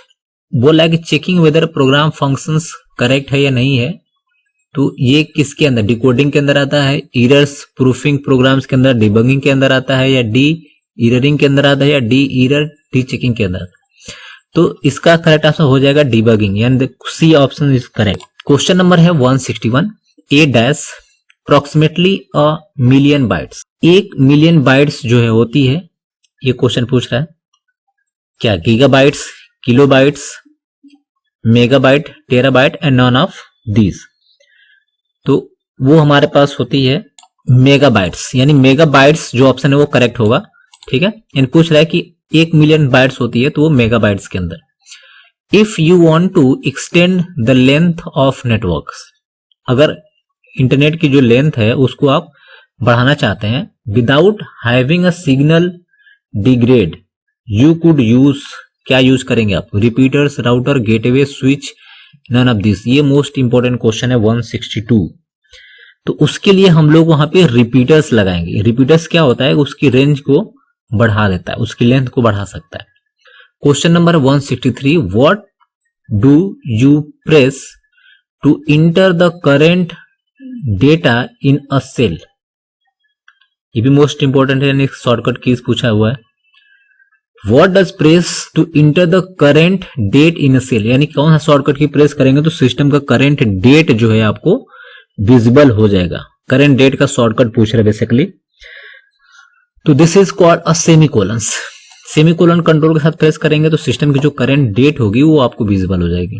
बोला है कि checking whether program functions correct है या नहीं है। तो ये किसके अंदर, डिकोडिंग के अंदर आता है, एरर्स प्रूफिंग प्रोग्राम्स के अंदर, डिबगिंग के अंदर आता है, या डी एररिंग के अंदर आता है, या डी एरर डी चेकिंग के अंदर। तो इसका करेक्ट आंसर हो जाएगा डिबगिंग, यानी C option is correct. Question number है 161, a dash approximately a million bytes, 1 million bytes जो है होती है, ये क्वेश्चन पूछ रहा है क्या, gigabytes, kilobytes, megabyte, terabyte and none of these. तो वो हमारे पास होती है मेगाबाइट्स, यानी मेगाबाइट्स जो ऑप्शन है वो करेक्ट होगा, ठीक है। यानी पूछ रहा है कि 1 मिलियन बाइट्स होती है तो वो मेगाबाइट्स के अंदर। If you want to extend the length of networks, अगर इंटरनेट की जो लेंथ है उसको आप बढ़ाना चाहते हैं without having a signal degrade, you could use, क्या यूज करेंगे आप, repeaters, router, gateway, switch, none of this. ये मोस्ट इंपोर्टेंट क्वेश्चन है 162। तो उसके लिए हम लोग वहां पे रिपीटर्स लगाएंगे। रिपीटर्स क्या होता है, उसकी रेंज को बढ़ा देता है, उसकी लेंथ को बढ़ा सकता है। Question number 163, what do you press to enter the current data in a cell, ये भी मोस्ट इंपॉर्टेंट है, यानी शॉर्टकट कीज पूछा हुआ है। What does press to enter the current date in a cell, यानी कौन सा शॉर्टकट की प्रेस करेंगे तो सिस्टम का करंट डेट जो है आपको विजिबल हो जाएगा। करंट डेट का शॉर्टकट पूछ रहे बेसिकली। तो this is called a semicolon. Semicolon control के साथ प्रेस करेंगे तो सिस्टम की जो करंट डेट होगी वो आपको विजिबल हो जाएगी।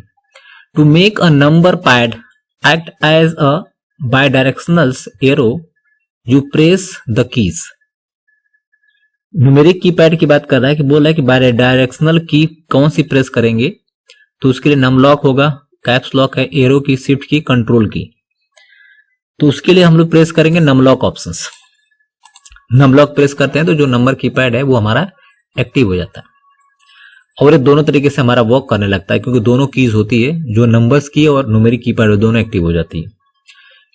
To make a number pad act as a bidirectional arrow you press the keys. Numeric keypad की बात कर रहा है कि बोल रहा है कि बाय डायरेक्शनल की कौन सी प्रेस करेंगे तो उसके लिए नम लॉक होगा, कैप्स लॉक है, arrow key, shift key, control key. तो उसके लिए हम लोग प्रेस करेंगे num lock options. Num lock press करते हैं तो जो नंबर कीपैड है वो हमारा एक्टिव हो जाता है और ये दोनों तरीके से हमारा वर्क करने लगता है क्योंकि दोनों कीज होती है, जो नंबर्स की और न्यूमेरिक कीपैड दोनों एक्टिव हो जाती है।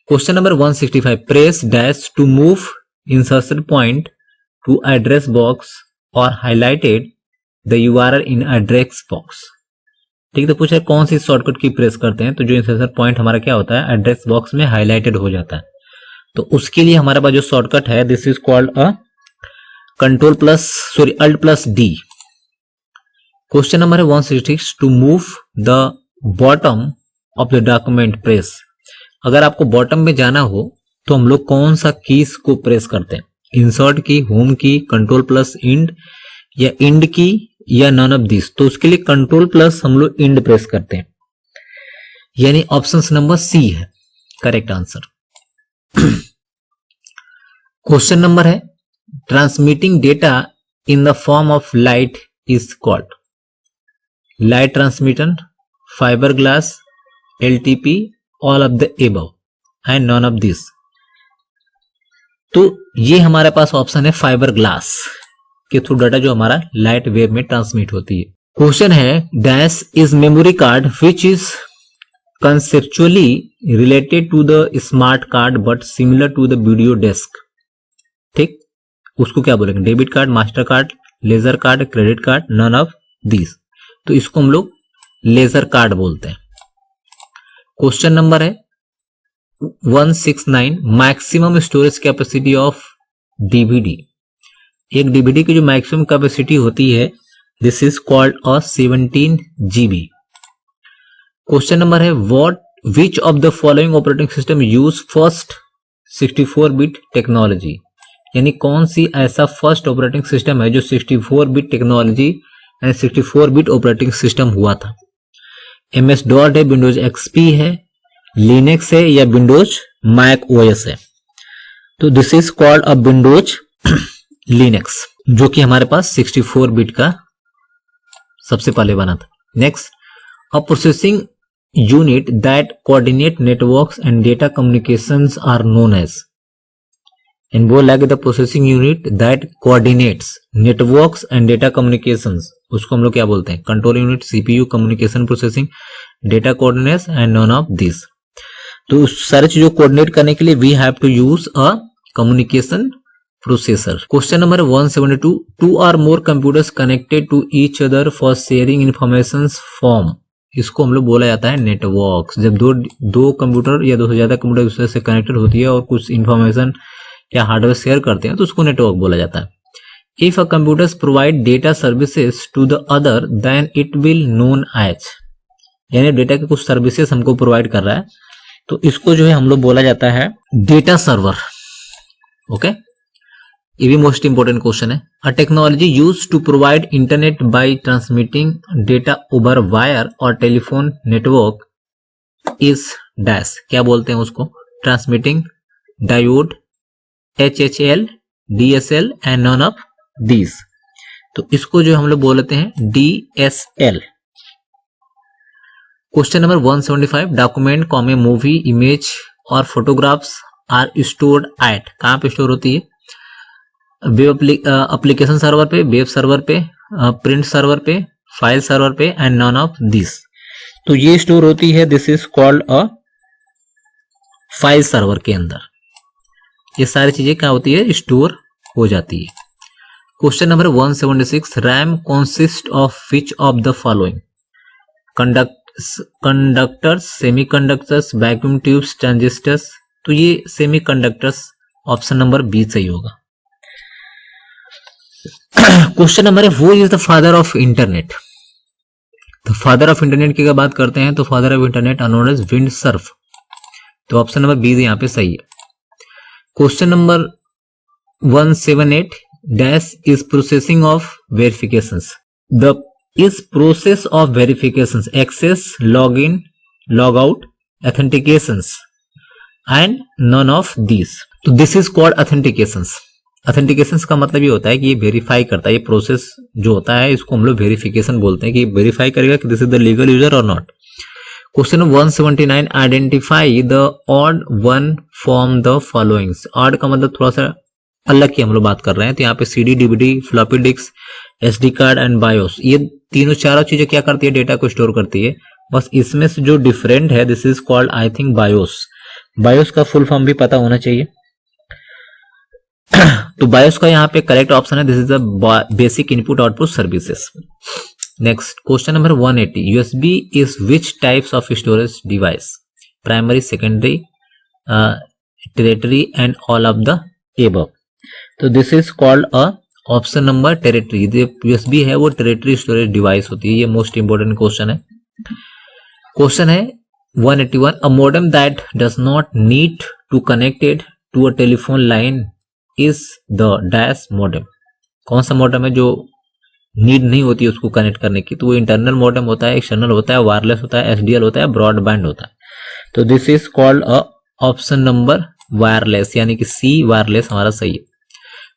Question number 165, press dash to move insertion point to address box or highlighted the URL in address box। ठीक है, तो पूछा है कौन सी शॉर्टकट की प्रेस करते हैं तो जो इंसर्शन पॉइंट हमारा क्या होता है एड्रेस बॉक्स में हाईलाइटेड हो जाता है। तो उसके लिए हमारे पास जो शॉर्टकट है this is called a alt plus D. Question number है 166, to move the bottom of the document press. अगर आपको बॉटम में जाना हो तो हम लोग कौन सा कीज को प्रेस करते हैं? इंसर्ट की, होम की, कंट्रोल प्लस इंड या इंड की या नन ऑफ दिस। तो उसके लिए कंट्रोल प्लस हम लोग इंड प्रेस करते हैं, यानी ऑप्शन नंबर सी है करेक्ट आंसर। क्वेश्चन नंबर है transmitting data in the form of light is called light transmitter, fibre glass, LTP, all of the above and none of this. तो ये हमारे पास option है फाइबर ग्लास के through data जो हमारा light wave में ट्रांसमिट होती है। क्वेश्चन है dash is memory card which is conceptually related to the smart card but similar to the video desk. ठीक, उसको क्या बोलेंगे? Debit card, master card, laser card, credit card, none of this. तो इसको हम लोग लेजर कार्ड बोलते हैं। क्वेश्चन नंबर है 169, maximum storage capacity of DVD. एक डीवीडी की जो मैक्सिमम कैपेसिटी होती है this is called a 17 GB। Question number है what which of the following operating system use first 64 bit technology, यानी कौन सी ऐसा फर्स्ट ऑपरेटिंग सिस्टम है जो 64 बिट टेक्नोलॉजी यानी 64 बिट ऑपरेटिंग सिस्टम हुआ था? MS डॉट है, विंडोज XP है, लिनक्स है या विंडोज मैक OS है? तो this is called a Windows Linux जो कि हमारे पास 64 बिट का सबसे पहले बना था। Next, a processing unit that coordinate networks and data communications are known as. And वो like the processing unit that coordinates networks and data communications, उसको हम लोग क्या बोलते हैं? Control unit, CPU, communication processing, data coordinates and none of this. तो सारी चीजों को कोऑर्डिनेट करने के लिए we have to use a communication processor. Question number 172, two or more computers connected to each other for sharing information form. इसको हम लोग बोला जाता है नेटवर्क। जब दो कंप्यूटर या दो से ज्यादा कंप्यूटर दूसरे से कनेक्टेड होती है और कुछ इंफॉर्मेशन या हार्डवेयर शेयर करते हैं तो उसको नेटवर्क बोला जाता है। If a computers provide data services to the other then it will known as, यानी डेटा के कुछ सर्विसेज हमको प्रोवाइड कर रहा है तो इसको जो है हम लोग बोला जाता है डेटा सर्वर। ओके, ये भी मोस्ट इंपोर्टेंट क्वेश्चन है। A technology use to provide internet by transmitting data over wire और टेलीफोन नेटवर्क इज डैश। क्या बोलते हैं उसको? Transmitting diode, HHL, DSL and none of these. तो इसको जो हम लोग बोलते हैं DSL। Question number 175, document comma movie, image और फोटोग्राफ्स आर स्टोर्ड एट। कहाँ पे स्टोर होती है? वेब एप्लीकेशन सर्वर पे, वेब सर्वर पे, प्रिंट सर्वर पे, फाइल सर्वर पे एंड नॉन ऑफ दिस। तो ये स्टोर होती है this is called a file server के अंदर। ये सारी चीजें क्या होती है? स्टोर हो जाती है। Question number 176, RAM consist of which of the following? Conductors, semiconductors, vacuum tubes, transistors. तो ये सेमीकंडक्टर्स ऑप्शन नंबर बी सही होगा। क्वेश्चन नंबर है, who is the father of internet? तो फादर ऑफ इंटरनेट की अगर बात करते हैं तो father of internet known as Vint Cerf. तो ऑप्शन नंबर बी यहाँ पे सही है। Question number 178 dash is processing of verifications. The is process of verifications access, log in, log out, authentications and none of this. तो this is called authentications. Authentications का मतलब ये होता है कि ये वेरीफाई करता है, ये प्रोसेस जो होता है इसको हम लोग वेरिफिकेशन बोलते हैं कि वेरीफाई करेगा कि this is the legal user और not. Question 179 identify the odd one from the followings. Odd का मतलब थोड़ा सा अलग की हम लोग बात कर रहे हैं। तो यहाँ पे CD, DVD, floppy disk, SD card and BIOS, ये तीनों चारों चीजें क्या करती है? डेटा को स्टोर करती है। बस इसमें से जो डिफरेंट है this is called I think BIOS. BIOS का फुल फॉर्म भी पता होना चाहिए। तो बायोस का यहाँ पे करेक्ट ऑप्शन है this is the basic input output services. Next question number 180 USB is which types of storage device? Primary, secondary, territory and all of the above. तो this is called a option number territory. जो USB है वो territory storage device होती है। ये most important question है। Question है 181 a modem that does not need to connected to a telephone line is the dash modem. कौन सा मॉडेम है जो नीड नहीं होती है उसको कनेक्ट करने की? तो वो इंटरनल मॉडेम होता है, एक्सटर्नल होता है, वायरलेस होता है, एसडीएल होता है, ब्रॉडबैंड होता है। तो this is called a option number wireless, यानी कि सी वायरलेस हमारा सही है।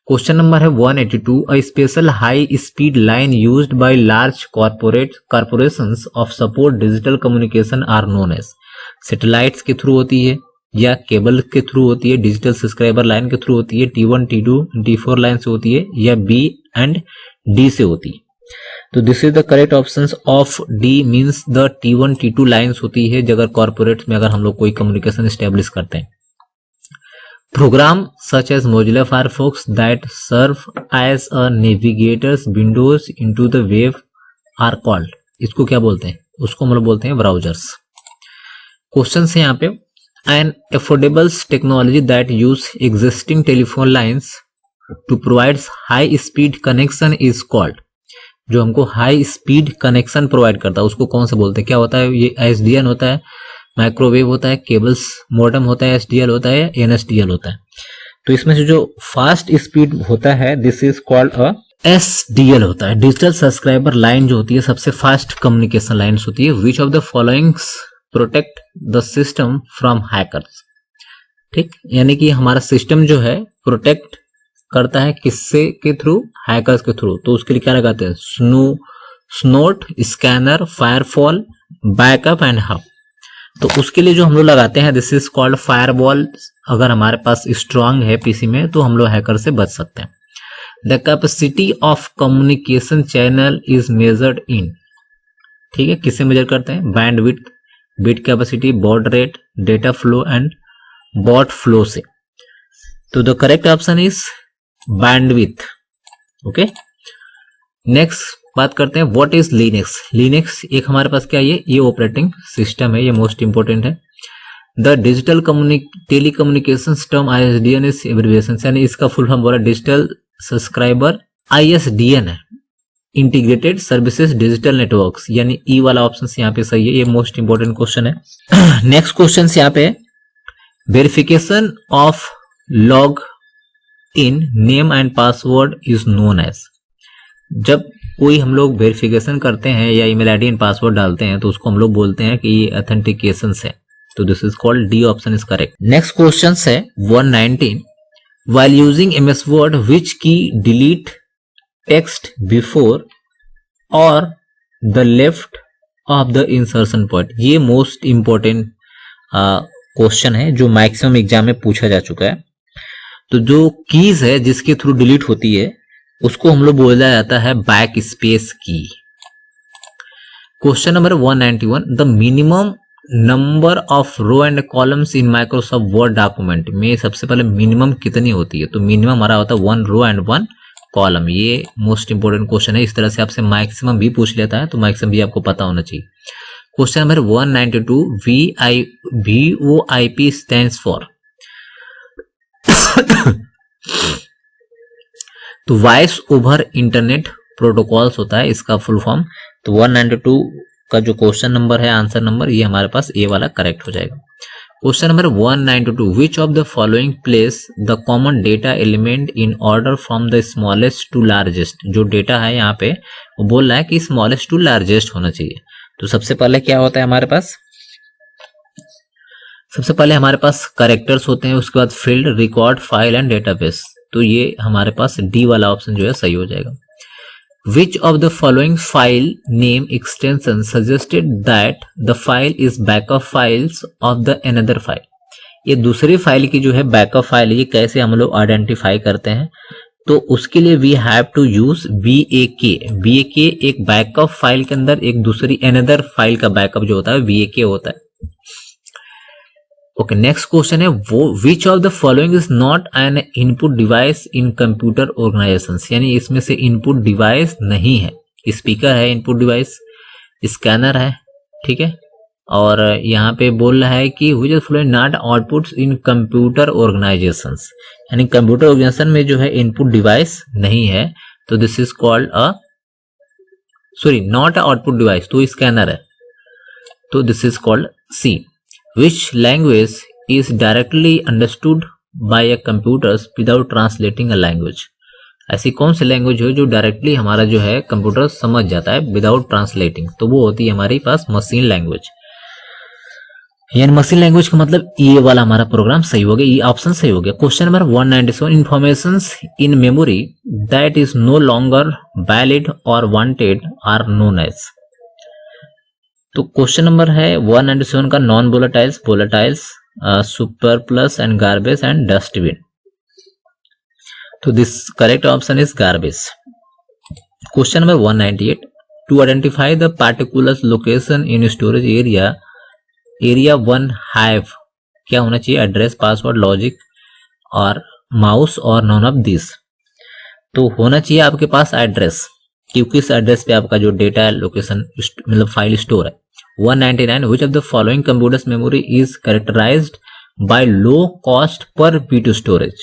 क्वेश्चन नंबर है 182 a special high speed line used by large corporations of support digital communication are known as. Satellites के थ्रू होती है या केबल के थ्रू होती है, डिजिटल सब्सक्राइबर लाइन के थ्रू होती है, T1, T2, T4 लाइन से होती है या B एंड D से होती है। तो this is the correct option of D means the T1, T2 lines होती है अगर कॉर्पोरेट में अगर हम लोग कोई कम्युनिकेशन एस्टेब्लिश करते हैं। Program such as Mozilla Firefox that serve as a navigator's windows into the web are called। इसको क्या बोलते हैं? उसको हम लोग बोलते हैं ब्राउजर्स। क्वेश्चन है यहाँ पे an affordable technology that use existing telephone lines to provide high speed connection is called। जो हमको हाई स्पीड कनेक्शन प्रोवाइड करता है उसको कौन सा बोलते हैं? क्या होता है? ये एसडीएन होता है, माइक्रोवेव होता है, केबल्स मॉडेम होता है, एसडीएल होता है, एनएसडीएल होता है। तो इसमें से जो फास्ट स्पीड होता है this is called a SDL होता है। डिजिटल सब्सक्राइबर लाइन जो होती है सबसे फास्ट कम्युनिकेशन लाइन्स होती है। Which of the followings protect the system from hackers. ठीक, यानी कि हमारा सिस्टम जो है प्रोटेक्ट करता है किससे के थ्रू? हैकर्स के थ्रू। तो उसके लिए क्या लगाते हैं? Snort, scanner, firewall, backup and hub. तो उसके लिए जो हम लोग लगाते हैं दिस इज कॉल्ड फायरवॉल। अगर हमारे पास स्ट्रांग है पीसी में तो हम लोग हैकर से बच सकते हैं। The capacity of communication channel is measured in. ठीक है, किससे मेजर करते हैं? Bandwidth, bit capacity, baud rate, data flow and bot flow से। तो the correct option is bandwidth. Okay, next बात करते हैं व्हाट इज लिनक्स। लिनक्स एक हमारे पास क्या है? ये ऑपरेटिंग सिस्टम है, ये मोस्ट इंपोर्टेंट है। The digital telecommunication term ISDN is abbreviation, यानी इसका फुल फॉर्म बोला डिजिटल सब्सक्राइबर ISDN है, इंटीग्रेटेड सर्विसेज डिजिटल नेटवर्क्स, यानी ई वाला ऑप्शन यहाँ पे सही है। ये मोस्ट इंपोर्टेंट क्वेश्चन है। नेक्स्ट क्वेश्चन यहाँ पे verification of log in name and password is known as. जब कोई हम लोग वेरिफिकेशन करते हैं या ईमेल आईडी एंड पासवर्ड डालते हैं तो उसको हम लोग बोलते हैं कि ये ऑथेंटिकेशन है। तो this is called D option is correct. Next question है 119 while using MS Word which की डिलीट टेक्स्ट बिफोर और the left of the insertion point. ये मोस्ट इंपोर्टेंट क्वेश्चन है जो मैक्सिमम एग्जाम में पूछा जा चुका है। तो जो कीज है जिसके थ्रू डिलीट होती है उसको हम लोग बोला जाता है बैक स्पेस की। Question number 191 the minimum number of row and columns in Microsoft Word document में सबसे पहले मिनिमम कितनी होती है? तो मिनिमम हमारा होता है 1 रो एंड 1 कॉलम। ये मोस्ट इंपोर्टेंट क्वेश्चन है। इस तरह से आपसे मैक्सिमम भी पूछ लेता है तो मैक्सिमम भी आपको पता होना चाहिए। Question number 192 VoIP stands for. तो वॉइस ओवर इंटरनेट प्रोटोकॉल्स होता है इसका फुल फॉर्म। तो 192 का जो क्वेश्चन नंबर है, आंसर नंबर, ये हमारे पास ए वाला करेक्ट हो जाएगा। Question number 192, which of the following place the common data element in order from the smallest to largest. जो डेटा है यहाँ पे वो बोल रहा है कि स्मॉलेस्ट टू लार्जेस्ट होना चाहिए। तो सबसे पहले क्या होता है हमारे पास, सबसे पहले हमारे पास करेक्टर्स होते हैं, उसके बाद field, record, file and database. तो ये हमारे पास डी वाला ऑप्शन जो है सही हो जाएगा। Which of the following file name extension suggested that the file is backup files of the another file? ये दूसरी फाइल की जो है बैकअप फाइल है, ये कैसे हम लोग आइडेंटिफाई करते हैं? तो उसके लिए we have to use BAK। BAK एक बैकअप फाइल के अंदर एक दूसरी अनदर फाइल का बैकअप जो होता है BAK होता है। ओके, नेक्स्ट क्वेश्चन है वो विच of the following is not an input device in computer organisations. यानी इसमें से इनपुट डिवाइस नहीं है। स्पीकर है इनपुट डिवाइस, स्कैनर है, ठीक है। और यहाँ पे बोल रहा है कि which of following not outputs in computer organisations, यानी कंप्यूटर ऑर्गेनाइजेशन में जो है इनपुट डिवाइस नहीं है। तो this is called not output device, तो स्कैनर है, तो this is called C. Which language is directly understood by a computers without translating a language? ऐसी कौन सी लैंग्वेज है जो डायरेक्टली हमारा जो है कंप्यूटर समझ जाता है विदाउट ट्रांसलेटिंग? तो वो होती है हमारे पास मशीन लैंग्वेज। यानी मशीन लैंग्वेज का मतलब ये वाला हमारा प्रोग्राम सही हो गया, ये ऑप्शन सही हो गया। Question number 197, informations in memory that is no longer valid और वांटेड आर नोन एज। तो क्वेश्चन नंबर है 197 का non volatiles, volatiles, super plus and garbage and dustbin. तो this correct option is garbage. Question number 198, to identify the particular location in storage area, area 1 have क्या होना चाहिए? Address, password, logic और mouse और none of this. तो होना चाहिए आपके पास एड्रेस, क्योंकि इस एड्रेस पे आपका जो डेटा लोकेशन मतलब फाइल स्टोर है। 199, which of the following computers memory is characterized by low cost per bit storage?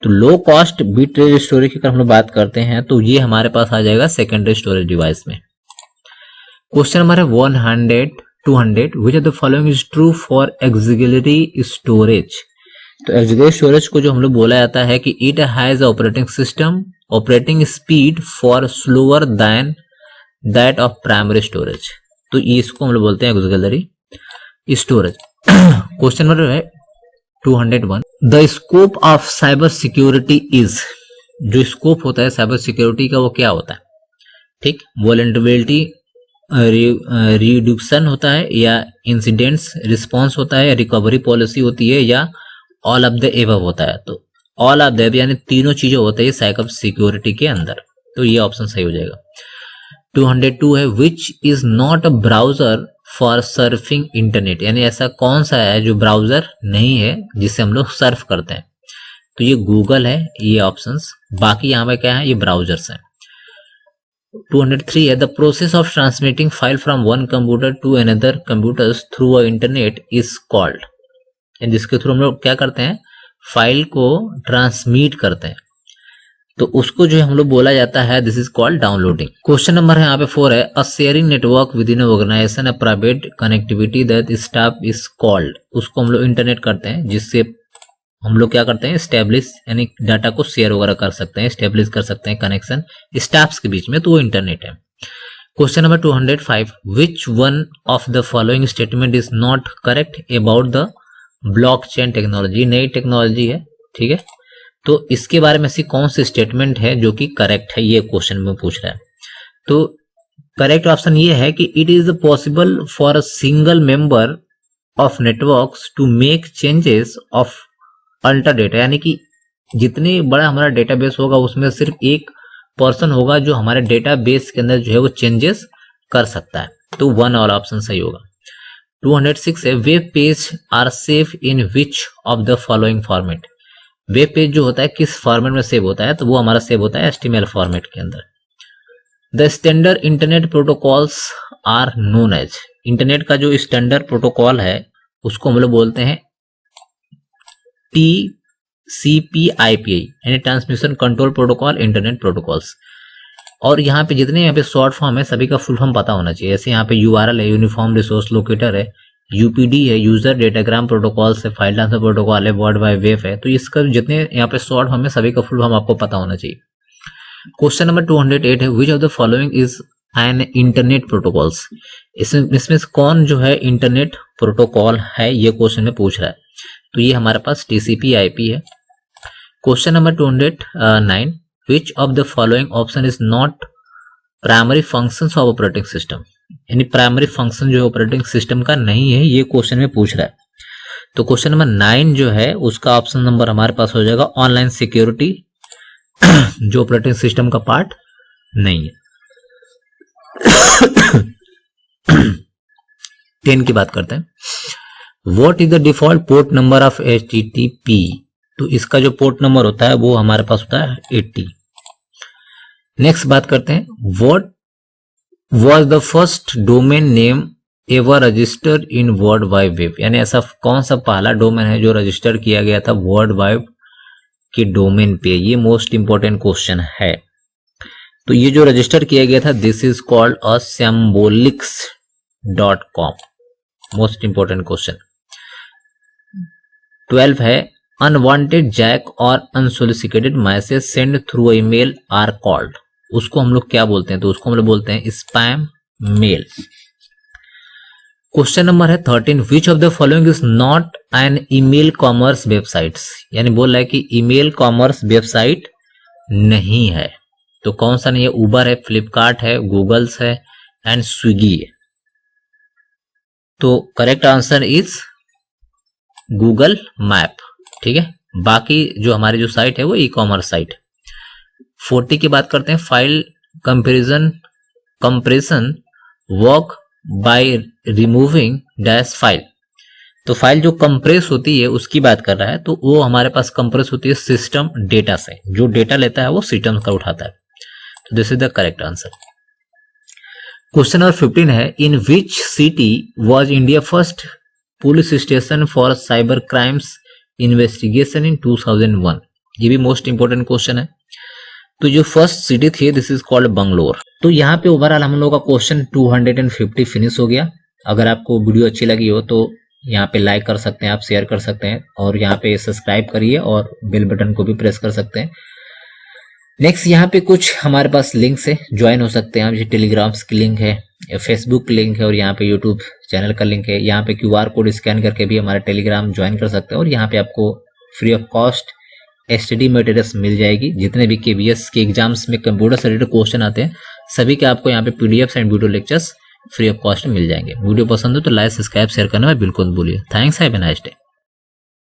तो लो कॉस्ट बिट स्टोरेज की अगर हम लोग बात करते हैं तो ये हमारे पास आ जाएगा सेकेंडरी स्टोरेज डिवाइस में। क्वेश्चन नंबर है 200, which of the following is true for auxiliary storage? तो auxiliary स्टोरेज को जो हम लोग बोला जाता है कि it has operating system operating speed for slower then that of primary storage. तो ये इसको हम लोग बोलते हैं ऑक्सिलरी स्टोरेज। क्वेश्चन नंबर है 201, the scope of cyber security is. जो स्कोप होता है साइबर सिक्योरिटी का वो क्या होता है? ठीक, वोलेंटिलिटी रिड्यूक्शन होता है, या इंसिडेंट्स रिस्पॉन्स होता है, या रिकवरी पॉलिसी होती है, या ऑल ऑफ द एबव होता है। तो ऑल ऑफ द यानी तीनों चीजें होती है साइबर सिक्योरिटी के अंदर। तो ये ऑप्शन सही हो जाएगा। 202 है which is not a browser for surfing internet, यानी ऐसा कौन सा है जो ब्राउजर नहीं है जिससे हम लोग सर्फ करते हैं? तो ये गूगल है, ये ऑप्शंस। बाकी यहाँ पे क्या है? ये ब्राउजर्स हैं। 203 है the process of transmitting file from one computer to another computers through a internet is called, जिसके थ्रू हम लोग क्या करते हैं? फाइल को ट्रांसमिट करते हैं, तो उसको जो है हम लोग बोला जाता है this is called downloading. Question number है यहाँ पे 4 है a sharing network within organisation a private connectivity that staff is called. उसको हम लोग इंटरनेट करते हैं, जिससे हम लोग क्या करते हैं? स्टेब्लिश, यानी डाटा को शेयर वगैरह कर सकते हैं, स्टेब्लिश कर सकते हैं कनेक्शन स्टाफ्स के बीच में, तो वो इंटरनेट है। Question number 205, which one of the following statement is not correct about the blockchain technology? नई टेक्नोलॉजी है, ठीक है, तो इसके बारे में ऐसी कौन सी स्टेटमेंट है जो कि करेक्ट है? ये क्वेश्चन में पूछ रहा है। तो करेक्ट ऑप्शन ये है कि it is possible for a single member of networks to make changes of alter data, यानी कि जितने बड़ा हमारा डेटाबेस होगा उसमें सिर्फ एक पर्सन होगा जो हमारे डेटाबेस के अंदर जो है वो चेंजेस कर सकता है। तो 1 और ऑप्शन सही होगा। 206 है web page are safe in which of the following format? Web page जो होता है किस फॉर्मेट में सेव होता है? तो वो हमारा सेव होता है HTML फॉर्मेट के अंदर। The standard internet protocols are known as, internet का जो स्टैंडर्ड प्रोटोकॉल है उसको हम लोग बोलते हैं CPIPA यानी transmission control protocol, internet protocols. और यहाँ पे जितने यहाँ पे शॉर्ट फॉर्म है सभी का फुल फॉर्म पता होना चाहिए। जैसे यहाँ पे URL है, यूनिफॉर्म रिसोर्स लोकेटर है, UPD है, यूजर डेटाग्राम प्रोटोकॉल्स है, फाइल ट्रांसफर प्रोटोकॉल है, वर्ल्ड वाइड वेब है। तो इसका जितने यहाँ पे शॉर्ट फॉर्म है सभी का फुल फॉर्म आपको पता होना चाहिए। क्वेश्चन नंबर 208 है, which of the following is an internet protocols. इसमें कौन जो है इंटरनेट प्रोटोकॉल है, ये क्वेश्चन में पूछ रहा है। तो ये हमारे पास TCP/IP है। Question number 209, which of the following option is not primary functions of operating system. यानी प्राइमरी फंक्शन जो ऑपरेटिंग सिस्टम का नहीं है, ये क्वेश्चन में पूछ रहा है। तो क्वेश्चन नंबर 9 जो है उसका ऑप्शन नंबर हमारे पास हो जाएगा ऑनलाइन सिक्योरिटी, जो ऑपरेटिंग सिस्टम का पार्ट नहीं है। 10 की बात करते हैं। What is the default port number of HTTP। तो इसका जो पोर्ट नंबर होता है वो हमारे पास होता है 80। नेक्स्ट बात करते हैं, what was the first domain name ever registered in world wide web. यानी ऐसा कौन सा पहला डोमेन है जो रजिस्टर किया गया था वर्ल्ड वाइड के डोमेन पे। ये मोस्ट इंपॉर्टेंट क्वेश्चन है। तो ये जो रजिस्टर किया गया था, this is called a symbolics.com। Most important question. 12 है, अनवांटेड जैक और unsolicited message send through email are called. उसको हम लोग क्या बोलते हैं, तो उसको हम लोग बोलते हैं स्पैम मेल। क्वेश्चन नंबर है 13, विच of the following is not an email commerce websites. यानी बोल रहा है कि ईमेल कॉमर्स वेबसाइट नहीं है। तो कौन सा नहीं है, उबर है, फ्लिपकार्ट है, गूगल्स है एंड स्विगी है। तो correct answer is Google map. ठीक है, बाकी जो हमारी जो साइट है वो ई कॉमर्स साइट है। 40 की बात करते हैं, file compression work by removing dash file. तो फाइल जो कंप्रेस होती है उसकी बात कर रहा है। तो वो हमारे पास कंप्रेस होती है सिस्टम डेटा से, जो डेटा लेता है वो सिस्टम का उठाता है। तो this is the correct answer. Question number 15 है, in which city was India first police station for cyber crimes investigation in 2001। ये भी मोस्ट इंपोर्टेंट क्वेश्चन है। तो जो फर्स्ट सिटी थी दिस इज कॉल्ड बंगलोर। तो यहाँ पे ओवरऑल हम लोग का क्वेश्चन 250 फिनिश हो गया। अगर आपको वीडियो अच्छी लगी हो तो यहाँ पे लाइक कर सकते हैं, आप शेयर कर सकते हैं और यहाँ पे सब्सक्राइब करिए और बेल बटन को भी प्रेस कर सकते हैं। नेक्स्ट यहाँ पे कुछ हमारे पास लिंक्स है, ज्वाइन हो सकते हैं आप। जैसे टेलीग्राम की लिंक है, फेसबुक लिंक है और यहाँ पे यूट्यूब चैनल का लिंक है। यहाँ पे QR कोड स्कैन करके भी हमारा टेलीग्राम ज्वाइन कर सकते हैं और यहाँ पे आपको free of cost STD materials मिल जाएगी। जितने भी KBS के एग्जाम्स में कंप्यूटर से रिलेटेड क्वेश्चन आते हैं सभी के आपको यहाँ पे PDFs and video lectures free of cost मिल जाएंगे। वीडियो पसंद हो तो लाइक, सब्सक्राइब, शेयर करना बिल्कुल भूलिए। Thanks, have a nice day.